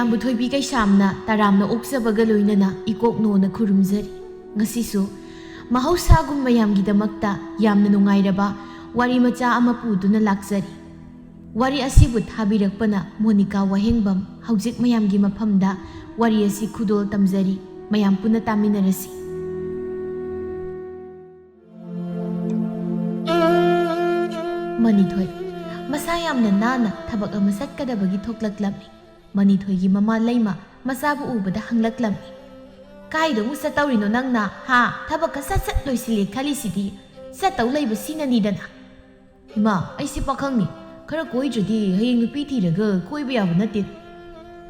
ꯃꯌꯥꯝꯕꯨ ꯊꯣꯏꯕꯤ ꯀꯩꯁꯥꯝꯅ ꯇꯔꯥꯝꯅ ꯑꯣꯛꯆꯕꯒ ꯂꯣꯏꯅꯅ ꯏꯀꯣꯛ ꯅꯣꯅ ꯈꯨꯔꯨꯝꯖꯔꯤ ꯉꯁꯤꯁꯨ ꯃꯍꯧꯁꯥꯒꯨꯝ ꯃꯌꯥꯝꯒꯤꯗꯃꯛꯇ ꯌꯥꯝꯅ ꯅꯨꯡꯉꯥꯏꯔꯕ ꯋꯥꯔꯤ ꯃꯆꯥ ꯑꯃ ꯄꯨꯗꯨꯅ ꯂꯥꯛꯆꯔꯤ ꯋꯥꯔꯤ ꯑꯁꯤꯕꯨ ꯊꯥꯕꯤꯔꯛꯄꯅ ꯃꯣꯅꯤꯀꯥ ꯋꯥꯍꯦꯡꯕꯝ ꯍꯧꯖꯤꯛ ꯃꯌꯥꯝꯒꯤ ꯃꯐꯝꯗ ꯋꯥꯔꯤ ꯑꯁꯤ ꯈꯨꯗꯣꯜ ꯇꯝꯖꯔꯤ ꯃꯌꯥꯝ ꯄꯨꯟꯅ ꯇꯥꯃꯤꯟꯅꯔꯁꯤ ꯃꯅꯤꯊꯣꯏ ꯃꯁꯥ ꯌꯥꯝꯅ ꯅꯥꯟꯅ ꯊꯕꯛ ꯑꯃ ꯆꯠꯀꯗꯕꯒꯤ ꯊꯣꯛꯂꯛꯂꯝꯃꯤ ꯃꯅꯤꯊꯣꯏꯒꯤ ꯃꯃꯥ ꯂꯩꯃ ꯃꯆꯥꯕꯨ ꯎꯕꯗ ꯍꯪꯂꯛꯂꯝꯃꯤ ꯀꯥꯏꯗ ꯑꯃꯨꯛ ꯆꯠꯇꯧꯔꯤꯅꯣ ꯅꯪꯅ ꯍꯥ ꯊꯕꯛꯀ ꯁꯠ ꯂꯣꯏꯁꯤꯜꯂꯦ ꯈꯜꯂꯤꯁꯤꯗꯤ ꯆꯠꯇꯧ ꯂꯩꯕ ꯁꯤꯅꯅꯤꯗꯅ ꯏꯃꯥ ꯑꯩꯁꯤ ꯄꯥꯈꯪꯅꯤ ꯈꯔ ꯀꯣꯏꯗ꯭ꯔꯗꯤ ꯍꯌꯦꯡ ꯅꯨꯄꯤ ꯊꯤꯔꯒ ꯀꯣꯏꯕ ꯌꯥꯕ ꯅꯠꯇꯦ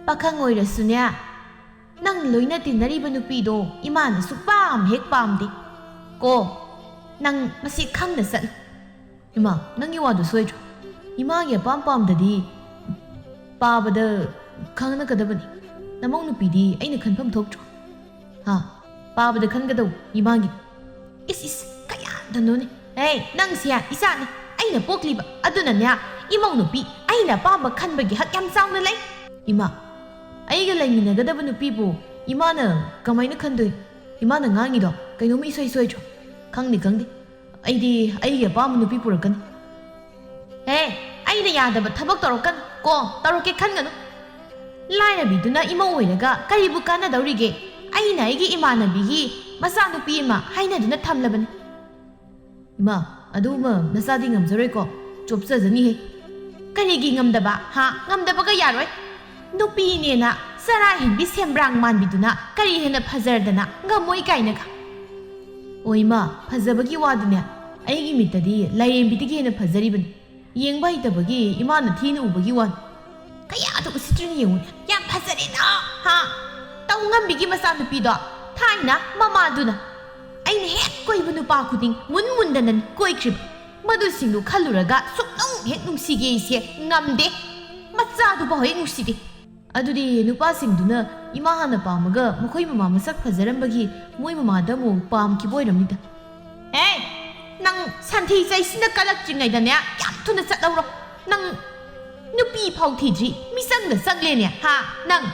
ꯄꯥꯈꯪ ꯑꯣꯏꯔꯁꯨꯅꯦ ꯅꯪ ꯂꯣꯏꯅ ꯇꯤꯟꯅꯔꯤꯕ ꯅꯨꯄꯤꯗꯣ ꯏꯃꯥꯅ ꯁꯨꯛꯄꯥꯝ ꯍꯦꯛ ꯄꯥꯝꯗꯦ ꯀꯣ ꯅꯪ ꯃꯁꯤ ꯈꯪꯅ ꯆꯠꯂꯨ 이마, 낭이 와도 소해줘. 이마게 빰빰다디 빠바다 강나 가다바니. 나먹는 비디 아이는 큰밤 덕죠. 하, 빠바다 큰가도 이마기. 이스 가야다 너네. 에이, 낭시야 이사네. 아이나 뽀클리바 아두나냐. 이먹는 비 아이나 빠바 큰바기 학얌 싸우는 레이. 이마, 아이가 레이미나 가다바는 비보 이마는 가마이나 큰도이. 이마는 낭이도 가이놈이 소해줘. 강디. ꯑꯩꯒꯤ ꯑꯄꯥꯝꯕ ꯅꯨꯄꯤ ꯄꯨꯔꯛꯀꯅꯤ ꯑꯩꯅ ꯌꯥꯗꯕ ꯊꯕꯛ ꯇꯧꯔꯛꯀꯅꯨ ꯀꯣ ꯇꯧꯔꯛꯀꯦ ꯈꯟꯒꯅꯨ ꯂꯥꯏꯔꯕꯤꯗꯨꯅ ꯏꯃꯧ ꯑꯣꯏꯔꯒ ꯀꯔꯤꯕꯨ ꯀꯥꯟꯅꯗꯧꯔꯤꯒꯦ ꯑꯩꯅ ꯑꯩꯒꯤ ꯏꯃꯥꯟꯅꯕꯤꯒꯤ ꯃꯆꯥꯅꯨꯄꯤ ꯑꯃ ꯍꯥꯏꯅꯗꯨꯅ ꯊꯝꯂꯕꯅꯤ ꯏꯃꯥ ꯑꯗꯨꯃ ꯅꯆꯥꯗꯤ ꯉꯝꯖꯔꯣꯏꯀꯣ ꯆꯣꯞꯆꯖꯅꯤꯍꯦ ꯀꯔꯤꯒꯤ ꯉꯝꯗꯕ ꯍꯥ ꯉꯝꯗꯕꯒ ꯌꯥꯔꯣꯏ ꯅꯨꯄꯤꯅꯦꯅ ꯆꯔꯥ ꯍꯦꯟꯕꯤ ꯁꯦꯝꯕ꯭ꯔꯥꯡ ꯃꯥꯟꯕꯤꯗꯨꯅ ꯀꯔꯤ ꯍꯦꯟꯅ ꯐꯖꯔꯗꯅ ꯉꯝꯃꯣꯏ ꯀꯥꯏꯅꯒ ꯑꯣ ꯏꯃꯥ ꯐꯖꯕꯒꯤ ꯋꯥꯗꯨꯅꯦ ꯑꯩꯒꯤ ꯃꯤꯠꯇꯗꯤ ꯂꯥꯏꯔꯦꯝꯕꯤꯗꯒꯤ ꯍꯦꯟꯅ ꯐꯖꯔꯤꯕꯅꯤ ꯌꯦꯡꯕ ꯍꯩꯇꯕꯒꯤ ꯏꯃꯥꯅ ꯊꯤꯅ ꯎꯕꯒꯤ ꯋꯥꯅꯤ ꯀꯌꯥꯗ ꯎꯁꯤꯠꯇ꯭ꯔꯤꯅ ꯌꯦꯡꯉꯨꯅꯦ ꯌꯥꯝ ꯐꯖꯔꯦꯅ ꯍꯥ ꯇꯧ ꯉꯝꯕꯤꯒꯤ ꯃꯆꯥꯅꯨꯄꯤꯗꯣ ꯊꯥꯏꯅ ꯃꯃꯥꯗꯨꯅ ꯑꯩꯅ ꯍꯦꯛ ꯀꯣꯏꯕ ꯅꯨꯄꯥ ꯈꯨꯗꯤꯡ ꯃꯨꯟꯗꯅ ꯀꯣꯏꯈ꯭ꯔꯤꯕ ꯃꯗꯨꯁꯤꯡꯗꯨ ꯈꯜꯂꯨꯔꯒ ꯁꯨꯛꯅꯨꯡ ꯍꯦꯛ ꯅꯨꯡꯁꯤꯒꯦ ꯑꯩꯁꯦ ꯉꯝꯗꯦ ꯃꯆꯥꯗꯨꯐꯥꯎ ꯍꯦꯛ ꯅꯨꯡꯁꯤꯗꯦ ꯑꯗꯨꯗꯤ ꯅꯨꯄꯥꯁꯤꯡꯗꯨꯅ ꯏꯃꯥ ꯍꯥꯟꯅ ꯄꯥꯝꯃꯒ ꯃꯈꯣꯏ ꯃꯃꯥ ꯃꯁꯛ ꯐꯖꯔꯝꯕꯒꯤ ꯃꯣꯏ ꯃꯃꯥꯗ ꯑꯃꯨꯛ ꯄꯥꯝꯈꯤꯕ ꯑꯣꯏꯔꯝꯅꯤꯗ ꯅꯪ ꯁꯟꯊꯤ ꯆꯩꯁꯤꯅ ꯀꯜꯂꯛꯇ꯭ꯔꯤꯉꯩꯗꯅꯦ ꯌꯥꯝ ꯊꯨꯅ ꯆꯠꯂꯧꯔꯣ ꯅꯪ ꯅꯨꯄꯤ ꯐꯥꯎ ꯊꯤꯗ꯭ꯔꯤ ꯃꯤꯆꯪꯗ ꯆꯪꯂꯦꯅꯦ ꯍꯥ ꯅꯪ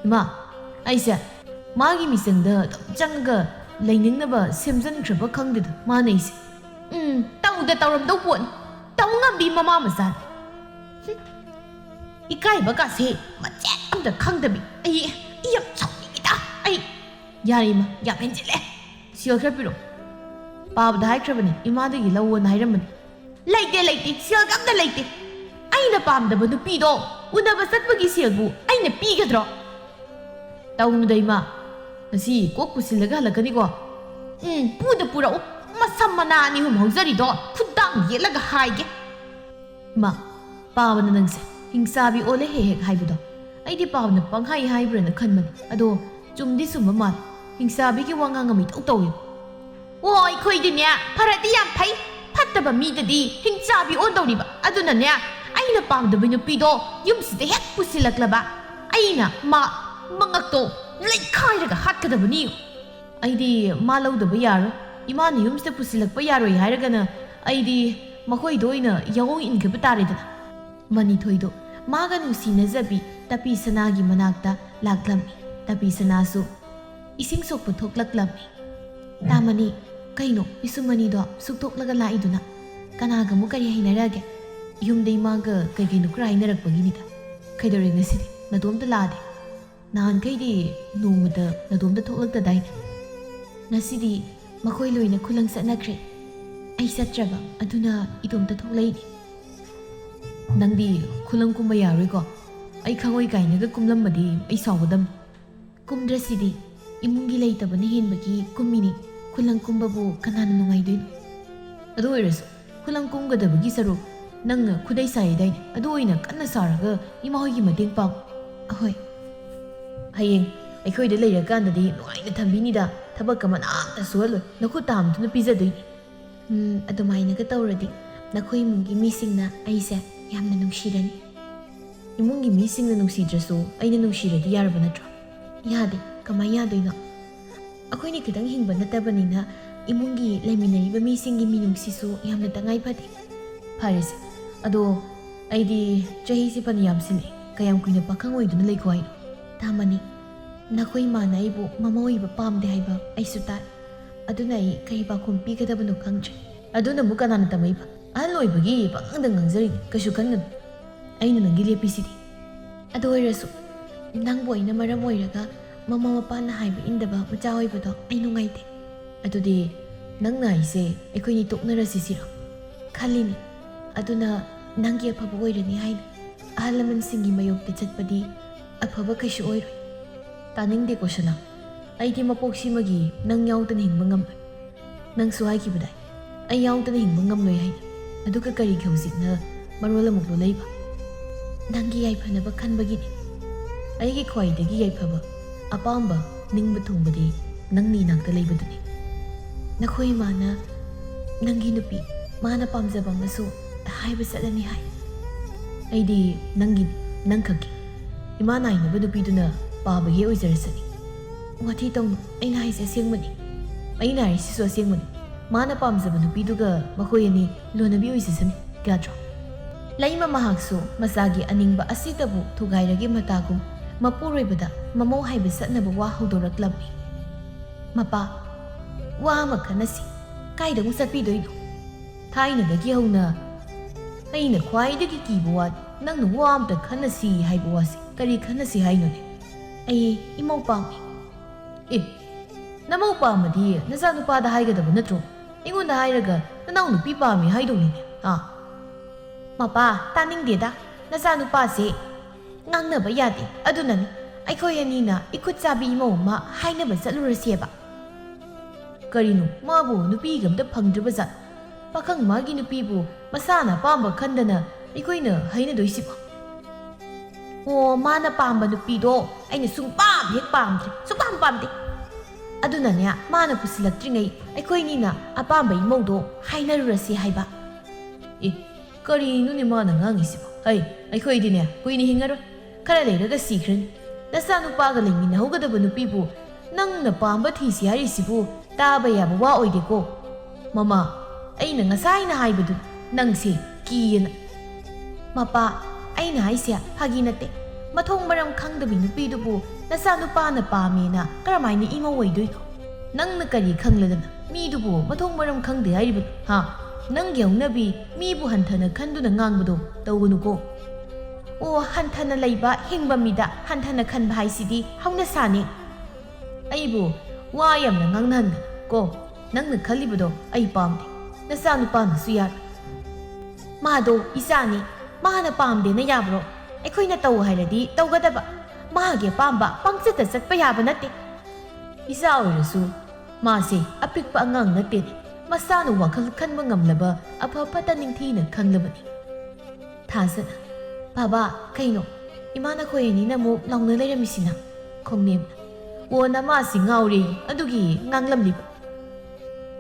ꯏꯃꯥ ꯑꯩꯁꯦ ꯃꯥꯒꯤ ꯃꯤꯆꯪꯗ ꯑꯗꯨꯝ ꯆꯪꯉꯒ ꯂꯩꯅꯤꯡꯅꯕ ꯁꯦꯝꯖꯤꯟꯈ꯭ꯔꯕ ꯈꯪꯗꯦꯗ ꯃꯥꯅ ꯑꯩꯁꯦ ꯇꯧꯔꯝꯗꯧ ꯄꯣꯠꯅꯤ ꯇꯧ ꯉꯝꯕꯤ ꯃꯃꯥ ꯃꯆꯥꯅꯤ 이까이버가세 맞짱도 강더비 이 엽적이다 아이 야리마 야벤질레 시어크라피로 바보다 하이크라버니 이마드기 라우원 하이라머니 레이테 시어감다 레이테 아이나 밤다버 누피도 우나바 삿버기 시어부 아이나 삐가들어 따우누다 이마 나시 꼭 부실레가 할라가니고 뿌라오 마삼마나 아니 훔 헝자리도 푸당 예라가 하이게 마 바보는 능세 ꯍꯤꯡꯁꯥꯕꯤ ꯑꯣꯜꯂꯦ ꯍꯦꯛ ꯍꯥꯏꯕꯗꯣ ꯑꯩꯗꯤ ꯄꯥꯎꯅ ꯄꯪꯍꯥꯏ ꯍꯥꯏꯕ꯭ꯔꯅ ꯈꯟꯕꯅꯤ ꯑꯗꯣ ꯆꯨꯝꯗꯤ ꯆꯨꯝꯕ ꯃꯥꯜꯂꯦ ꯍꯤꯡꯁꯥꯕꯤꯒꯤ ꯋꯥꯉꯥꯡ ꯑꯃ ꯏꯇꯧ ꯇꯧꯏ ꯑꯣ ꯑꯩꯈꯣꯏꯗꯤꯅꯦ ꯐꯔꯗꯤ ꯌꯥꯝ ꯐꯩ ꯐꯠꯇꯕ ꯃꯤꯗꯗꯤ ꯍꯤꯡꯁꯥꯕꯤ ꯑꯣꯟꯗꯧꯔꯤꯕ ꯑꯗꯨꯅꯅꯦ ꯑꯩꯅ ꯄꯥꯝꯗꯕ ꯅꯨꯄꯤꯗꯣ ꯌꯨꯝꯁꯤꯗ ꯍꯦꯛ ꯄꯨꯁꯤꯜꯂꯛꯂꯕ ꯑꯩꯅ ꯃꯉꯛꯇꯣ ꯂꯩꯈꯥꯏꯔꯒ ꯍꯥꯠꯀꯗꯕꯅꯤ ꯑꯩꯗꯤ ꯃꯥ ꯂꯧꯗꯕ ꯌꯥꯔꯣꯏ ꯏꯃꯥꯅ ꯌꯨꯝꯁꯤꯗ ꯄꯨꯁꯤꯜꯂꯛꯄ ꯌꯥꯔꯣꯏ ꯍꯥꯏꯔꯒꯅ ꯑꯩꯗꯤ ꯃꯈꯣꯏꯗ ꯑꯣꯏꯅ ꯌꯥꯑꯣꯡ ꯏꯟꯈꯤꯕ ꯇꯥꯔꯦꯗꯅ ꯃꯅꯤꯊꯣꯏꯗꯣ ꯃꯥꯒ ꯅꯨꯡꯁꯤꯅꯖꯕꯤ ꯇꯄꯤ ꯁꯅꯥꯒꯤ ꯃꯅꯥꯛꯇ ꯂꯥꯛꯂꯝꯃꯤ ꯇꯄꯤ ꯁꯅꯥꯁꯨ ꯏꯁꯤꯡ ꯁꯣꯛꯄ ꯊꯣꯛꯂꯛꯂꯝꯃꯤ ꯇꯥꯃꯅꯤ ꯀꯩꯅꯣ ꯄꯤꯁꯨꯃꯅꯤꯗꯣ ꯁꯨꯛꯇꯣꯛꯂꯒ ꯂꯥꯛꯏꯗꯨꯅ ꯀꯅꯥꯒ ꯑꯃꯨꯛ ꯀꯔꯤ ꯍꯥꯏꯅꯔꯒꯦ ꯌꯨꯝꯗ ꯏꯃꯥꯒ ꯀꯩꯀꯩꯅꯣ ꯈꯔ ꯍꯥꯏꯅꯔꯛꯄꯒꯤꯅꯤꯗ ꯀꯩꯗꯧꯔꯦ ꯉꯁꯤꯗꯤ ꯅꯗꯣꯝꯇ ꯂꯥꯛꯑꯗꯦ ꯅꯍꯥꯟꯈꯩꯗꯤ ꯅꯣꯡꯃꯗ ꯅꯗꯣꯝꯇ ꯊꯣꯛꯂꯛꯇꯗꯥꯏꯅꯦ ꯉꯁꯤꯗꯤ ꯃꯈꯣꯏ ꯂꯣꯏꯅ ꯈꯨꯂꯪ ꯆꯠꯅꯈ꯭ꯔꯦ ꯑꯩ ꯆꯠꯇ꯭ꯔꯕ ꯑꯗꯨꯅ ꯏꯇꯣꯝꯇ ꯊꯣꯛꯂꯛꯏꯅꯤ ꯅꯪꯗꯤ ꯈꯨꯂꯪ ꯀꯨꯝꯕ ꯌꯥꯔꯣꯏꯀꯣ ꯑꯩ ꯈꯪꯉꯣꯏ ꯀꯥꯏꯅꯒ ꯀꯨꯝꯂꯝꯕꯗꯤ ꯑꯩ ꯁꯥꯎꯒꯗꯝꯅꯤ ꯀꯨꯝꯗ꯭ꯔꯁꯤꯗꯤ ꯏꯃꯨꯡꯒꯤ ꯂꯩꯇꯕꯅ ꯍꯦꯟꯕꯒꯤ ꯀꯨꯝꯃꯤꯅꯤ ꯈꯨꯂꯪ ꯀꯨꯝꯕꯕꯨ ꯀꯅꯥꯅ ꯅꯨꯡꯉꯥꯏꯗꯣꯏꯅꯣ ꯑꯗꯨ ꯑꯣꯏꯔꯁꯨ ꯈꯨꯂꯪ ꯀꯨꯝꯒꯗꯕꯒꯤ ꯁꯔꯨꯛ ꯅꯪꯅ ꯈꯨꯗꯩ ꯁꯥꯏꯗꯥꯏꯅꯦ ꯑꯗꯨ ꯑꯣꯏꯅ ꯀꯟꯅ ꯁꯥꯔꯒ ꯏꯃꯥꯍꯣꯏꯒꯤ ꯃꯇꯦꯡ ꯄꯥꯡ ꯑꯍꯣꯏ ꯍꯌꯦꯡ ꯑꯩꯈꯣꯏꯗ ꯂꯩꯔꯀꯥꯟꯗꯗꯤ ꯅꯨꯡꯉꯥꯏꯅ ꯊꯝꯕꯤꯅꯤꯗ ꯊꯕꯛ ꯑꯃꯠꯇ ꯁꯨꯍꯜꯂꯣꯏ ꯅꯈꯨꯠ ꯇꯥꯝꯗꯨꯅ ꯄꯤꯖꯗꯣꯏꯅꯤ ꯑꯗꯨꯃꯥꯏꯅꯒ ꯇꯧꯔꯗꯤ ꯅꯈꯣꯏ ꯏꯃꯨꯡꯒꯤ ꯃꯤꯁꯤꯡꯅ ꯑꯩꯁꯦ ꯌꯥꯝꯅ ꯅꯨꯡꯁꯤꯔꯅꯤ ꯏꯃꯨꯡꯒꯤ ꯃꯤꯁꯤꯡꯅ ꯅꯨꯡꯁꯤꯗ꯭ꯔꯁꯨ ꯑꯩꯅ ꯅꯨꯡꯁꯤꯔꯗꯤ ꯌꯥꯔꯕ ꯅꯠꯇ꯭ꯔꯣ ꯌꯥꯗꯦ ꯀꯃꯥꯏ ꯌꯥꯗꯣꯏꯅꯣ ꯑꯩꯈꯣꯏꯅ ꯈꯤꯇꯪ ꯍꯤꯡꯕ ꯅꯠꯇꯕꯅꯤꯅ ꯏꯃꯨꯡꯒꯤ ꯂꯩꯃꯤꯟꯅꯔꯤꯕ ꯃꯤꯁꯤꯡꯒꯤ ꯃꯤꯅꯨꯡꯁꯤꯁꯨ ꯌꯥꯝꯅ ꯇꯉꯥꯏ ꯐꯗꯦ ꯐꯔꯦꯁꯦ ꯑꯗꯣ ꯑꯩꯗꯤ ꯆꯍꯤꯁꯤ ꯐꯅ ꯌꯥꯝꯁꯤꯜꯂꯦ ꯀꯌꯥꯝ ꯀꯨꯏꯅ ꯄꯥꯈꯪ ꯑꯣꯏꯗꯨꯅ ꯂꯩꯈꯣ ꯍꯥꯏꯅꯣ ꯇꯥꯃꯅꯤ ꯅꯈꯣꯏ ꯏꯃꯥꯅ ꯑꯩꯕꯨ ꯃꯃꯥ ꯑꯣꯏꯕ ꯄꯥꯝꯗꯦ ꯍꯥꯏꯕ ꯑꯩꯁꯨ ꯇꯥꯏ ꯑꯗꯨꯅ ꯑꯩ ꯀꯔꯤ ꯄꯥꯎꯈꯨꯝ ꯄꯤꯒꯗꯕꯅꯣ ꯈꯪꯗ꯭ꯔꯦ ꯑꯗꯨꯅ ꯑꯃꯨꯛ ꯀꯅꯥꯅ ꯇꯝꯃꯛꯏꯕ ꯑꯍꯜ ꯑꯣꯏꯕꯒꯤ ꯄꯪꯉꯪꯗ ꯉꯥꯡꯖꯔꯤꯅꯤ ꯀꯩꯁꯨ ꯈꯟꯒꯅꯨ ꯑꯩꯅ ꯅꯪꯒꯤ ꯂꯦꯞꯄꯤꯁꯤꯗꯤ ꯑꯗꯨ ꯑꯣꯏꯔꯁꯨ ꯅꯪꯕꯨ ꯑꯩꯅ ꯃꯔꯝ ꯑꯣꯏꯔꯒ ꯃꯃꯥ ꯃꯄꯥꯅ ꯍꯥꯏꯕ ꯏꯟꯗꯕ ꯃꯆꯥ ꯑꯣꯏꯕꯗꯣ ꯑꯩ ꯅꯨꯡꯉꯥꯏꯇꯦ ꯑꯗꯨꯗꯤ ꯅꯪꯅ ꯑꯩꯁꯦ ꯑꯩꯈꯣꯏꯅꯤ ꯇꯣꯛꯅꯔꯁꯤꯔꯣ ꯈꯜꯂꯤꯅꯤ ꯑꯗꯨꯅ ꯅꯪꯒꯤ ꯑꯐꯕ ꯑꯣꯏꯔꯅꯤ ꯍꯥꯏꯅ ꯑꯍꯜ ꯂꯃꯟꯁꯤꯡꯒꯤ ꯃꯥꯌꯣꯛꯇ ꯆꯠꯄꯗꯤ ꯑꯐꯕ ꯀꯩꯁꯨ ꯑꯣꯏꯔꯣꯏ ꯇꯥꯅꯤꯡꯗꯦꯀꯣ ꯁꯅꯥ ꯑꯩꯗꯤ ꯃꯄꯣꯛꯁꯤꯃꯒꯤ ꯅꯪ ꯌꯥꯎꯗꯅ ꯍꯤꯡꯕ ꯉꯝꯂꯣꯏ ꯅꯪꯁꯨ ꯍꯥꯏꯈꯤꯕꯗꯥꯏ ꯑꯩ ꯌꯥꯎꯗꯅ ꯍꯤꯡꯕ ꯉꯝꯂꯣꯏ ꯍꯥꯏꯅ ꯑꯗꯨꯒ ꯀꯔꯤꯒꯤ ꯍꯧꯖꯤꯛꯅ ꯃꯔꯣꯜ ꯑꯃꯨꯛ ꯂꯣꯜꯂꯛꯏꯕ ꯅꯪꯒꯤ ꯌꯥꯏꯐꯅꯕ ꯈꯟꯕꯒꯤꯅꯤ ꯑꯩꯒꯤ ꯈ꯭ꯋꯥꯏꯗꯒꯤ ꯌꯥꯏꯐꯕ ꯑꯄꯥꯝꯕ ꯅꯤꯡꯕ ꯊꯨꯡꯕꯗꯤ ꯅꯪꯅꯤ ꯏꯅꯥꯛꯇ ꯂꯩꯕꯗꯨꯅꯤ ꯅꯈꯣꯏ ꯏꯃꯥꯅ ꯅꯪꯒꯤ ꯅꯨꯄꯤ ꯃꯥꯅ ꯄꯥꯝꯖꯕ ꯑꯃꯁꯨ ꯍꯥꯏꯕ ꯆꯠꯂꯅꯤ ꯍꯥꯏ ꯑꯩꯗꯤ ꯅꯪꯒꯤꯅꯤ ꯅꯪ ꯈꯛꯀꯤ ꯏꯃꯥꯅ ꯍꯥꯏꯅꯕ ꯅꯨꯄꯤꯗꯨꯅ ꯄꯥꯕꯒꯤ ꯑꯣꯏꯖꯔꯁꯅꯤ ꯋꯥꯊꯤ ꯇꯧꯅꯨ ꯑꯩꯅ ꯍꯥꯏꯁꯦ ꯑꯁꯦꯡꯕꯅꯤ ꯑꯩꯅ ꯍꯥꯏꯔꯤꯁꯤꯁꯨ ꯑꯁꯦꯡꯕꯅꯤ ꯃꯥꯅ ꯄꯥꯝꯖꯕ ꯅꯨꯄꯤꯗꯨꯒ ꯃꯈꯣꯏ ꯑꯅꯤ ꯂꯣꯟꯅꯕꯤ ꯑꯣꯏꯖꯁꯅꯤ ꯌꯥꯗ꯭ꯔꯣ ꯂꯩꯃ ꯃꯍꯥꯛꯁꯨ ꯃꯆꯥꯒꯤ ꯑꯅꯤꯡꯕ ꯑꯁꯤꯗꯕꯨ ꯊꯨꯒꯥꯏꯔꯒꯤ ꯃꯇꯥꯒꯨꯝ ꯃꯄꯨꯔꯣꯏꯕꯗ ꯃꯃꯧ ꯍꯥꯏꯕ ꯆꯠꯅꯕ ꯋꯥ ꯍꯧꯗꯣꯔꯛꯂꯝꯃꯤ ꯃꯄꯥ ꯋꯥ ꯑꯃ ꯈꯟꯅꯁꯤ ꯀꯥꯏꯗ ꯑꯃꯨꯛ ꯆꯠꯄꯤꯗꯣꯏꯅꯣ ꯊꯥꯏꯅꯗꯒꯤ ꯍꯧꯅ ꯑꯩꯅ ꯈ꯭ꯋꯥꯏꯗꯒꯤ ꯀꯤꯕ ꯋꯥ ꯅꯪꯅ ꯋꯥ ꯑꯝꯇ ꯈꯟꯅꯁꯤ ꯍꯥꯏꯕ ꯋꯥꯁꯤ ꯀꯔꯤ ꯈꯟꯅꯁꯤ ꯍꯥꯏꯅꯣꯅꯦ ꯑꯩ ꯏꯃꯧ ꯄꯥꯝꯃꯤ ꯑꯦ ꯅꯃꯧ ꯄꯥꯝꯃꯗꯤ ꯅꯆꯥꯅꯨꯄꯥꯗ ꯍꯥꯏꯒꯗꯕ ꯅꯠꯇ꯭ꯔꯣ ꯑꯩꯉꯣꯟꯗ ꯍꯥꯏꯔꯒ ꯅꯅꯥꯎ ꯅꯨꯄꯤ ꯄꯥꯝꯃꯤ ꯍꯥꯏꯗꯧꯅꯤꯅꯦ ꯃꯄꯥ ꯇꯥꯅꯤꯡꯗꯦꯗ ꯅꯆꯥꯅꯨꯄꯥꯁꯦ ꯉꯥꯡꯅꯕ ꯌꯥꯗꯦ ꯑꯗꯨꯅꯅꯤ ꯑꯩꯈꯣꯏ ꯑꯅꯤꯅ ꯏꯈꯨꯠ ꯆꯥꯕꯤ ꯏꯃꯧ ꯑꯃ ꯍꯥꯏꯅꯕ ꯆꯠꯂꯨꯔꯁꯦꯕ ꯀꯔꯤꯅꯣ ꯃꯥꯕꯨ ꯅꯨꯄꯤꯒ ꯑꯝꯇ ꯐꯪꯗ꯭ꯔꯤꯕꯖꯥꯠ ꯄꯥꯈꯪ ꯃꯥꯒꯤ ꯅꯨꯄꯤꯕꯨ ꯃꯁꯥꯅ ꯑꯄꯥꯝꯕ ꯈꯟꯗꯅ ꯑꯩꯈꯣꯏꯅ ꯍꯩꯅꯗꯣꯏꯁꯤꯕꯣ ꯑꯣ ꯃꯥꯅ ꯄꯥꯝꯕ ꯅꯨꯄꯤꯗೋ ꯑꯩꯅ ꯁꯨꯡꯄꯥꯝ ꯍꯦꯛ ꯄꯥꯝꯗ꯭ꯔꯦ ꯁꯨꯡꯄꯥꯝ ꯄꯥꯝꯗꯦ ꯑꯗꯨꯅꯅꯦ ꯃꯥꯅ ꯄꯨꯁꯤꯜꯂꯛꯇ꯭ꯔꯤꯉꯩ ꯑꯩꯈꯣꯏꯅꯤꯅ ꯑꯄꯥꯝꯕ ꯏꯃꯧꯗꯣ ꯍꯥꯏꯅꯔꯨꯔꯁꯤ ꯍꯥꯏꯕ ꯑꯦ ꯀꯔꯤꯅꯣꯅꯦ ꯃꯥꯅ ꯉꯥꯡꯉꯤꯁꯤꯕꯣ ꯍꯩ ꯑꯩꯈꯣꯏꯗꯤꯅꯦ ꯀꯨꯏꯅ ꯍꯤꯡꯉꯔꯣꯏ ꯈꯔ ꯂꯩꯔꯒ ꯁꯤꯈ꯭ꯔꯅꯤ ꯅꯆꯥꯅꯨꯄꯥꯒ ꯂꯩꯃꯤꯟꯅꯍꯧꯒꯗꯕ ꯅꯨꯄꯤꯕꯨ ꯅꯪꯅ ꯄꯥꯝꯕ ꯊꯤꯁꯤ ꯍꯥꯏꯔꯤꯁꯤꯕꯨ ꯇꯥꯕ ꯌꯥꯕ ꯋꯥ ꯑꯣꯏꯗꯦꯀꯣ ꯃꯃꯥ ꯑꯩꯅ ꯉꯁꯥꯏꯅ ꯍꯥꯏꯕꯗꯨ ꯅꯪꯁꯦ ꯀꯤꯌꯦꯅ ꯃꯄꯥ ꯑꯩꯅ ꯍꯥꯏꯁꯦ ꯐꯥꯒꯤ ꯅꯠꯇꯦ ꯃꯊꯣꯡ ꯃꯔꯝ ꯈꯪꯗꯕꯤ ꯅꯨꯄꯤꯗꯨꯕు ꯅꯆꯥꯅꯨꯄꯥꯅ ꯄꯥꯝꯃꯦꯅ ꯀꯔꯝꯍꯥꯏꯅ ꯏꯃꯧ ꯑꯣꯏꯗꯣꯏꯅꯣ ꯅꯪꯅ ꯀꯔꯤ ꯈꯪꯂꯗꯅ ꯃꯤꯗꯨꯕꯨ ꯃꯊꯣꯡ ꯃꯔꯝ ꯈꯪꯗꯦ ꯍꯥꯏꯔꯤꯕꯅꯣ ꯅꯪꯒꯤ ꯍꯧꯅꯕꯤ ꯃꯤꯕꯨ ꯍꯟꯊꯅ ꯈꯟꯗꯨꯅ ꯉꯥꯡꯕꯗꯣ ꯇꯧꯒꯅꯨꯀꯣ ꯑꯣ ꯍꯟꯊꯅ ꯂꯩꯕ ꯍꯤꯡꯕ ꯃꯤꯗ ꯍꯟꯊꯅ ꯈꯟꯕ ꯍꯥꯏꯁꯤꯗꯤ ꯍꯧꯅꯁꯥꯅꯤ ꯑꯩꯕꯨ ꯋꯥ ꯌꯥꯝꯅ ꯉꯥꯡꯅꯍꯟꯒꯅꯨ ꯀꯣ ꯅꯪꯅ ꯈꯜꯂꯤꯕꯗꯣ ꯑꯩ ꯄꯥꯝꯗꯦ ꯅꯆꯥꯅꯨꯄꯥꯅꯁꯨ ꯌꯥꯔꯣꯏ ꯃꯥꯗꯣ ꯏꯆꯥꯅꯤ ꯃꯥꯅ ꯄꯥꯝꯗꯦꯅ ꯌꯥꯕ꯭ꯔꯣ ꯑꯩꯈꯣꯏꯅ ꯇꯧ ꯍꯥꯏꯔꯗꯤ ꯇꯧꯒꯗꯕ ꯃꯥꯒꯤ ꯑꯄꯥꯝꯕ ꯄꯪꯆꯠꯇ ꯆꯠꯄ ꯌꯥꯕ ꯅꯠꯇꯦ ꯏꯆꯥ ꯑꯣꯏꯔꯁꯨ ꯃꯥꯁꯦ ꯑꯄꯤꯛꯄ ꯑꯉꯥꯡ ꯅꯠꯇꯦꯅꯦ ꯃꯁꯥꯅ ꯋꯥꯈꯜ ꯈꯟꯕ ꯉꯝꯂꯕ ꯑꯐ ꯐꯠꯇ ꯅꯤꯡꯊꯤꯅ ꯈꯪꯂꯕꯅꯤ ꯊꯥꯖꯅ ꯕꯥꯕꯥ ꯀꯩꯅꯣ ꯏꯃꯥꯅ ꯈꯣꯏ ꯑꯅꯤꯅ ꯑꯃꯨꯛ ꯂꯥꯎꯅ ꯂꯩꯔꯝꯃꯤꯁꯤꯅ ꯈꯣꯡꯅꯦꯝꯅ ꯑꯣ ꯅꯃꯥꯁꯤ ꯉꯥꯎꯔꯦ ꯑꯗꯨꯒꯤ ꯉꯥꯡꯂꯝꯂꯤꯕ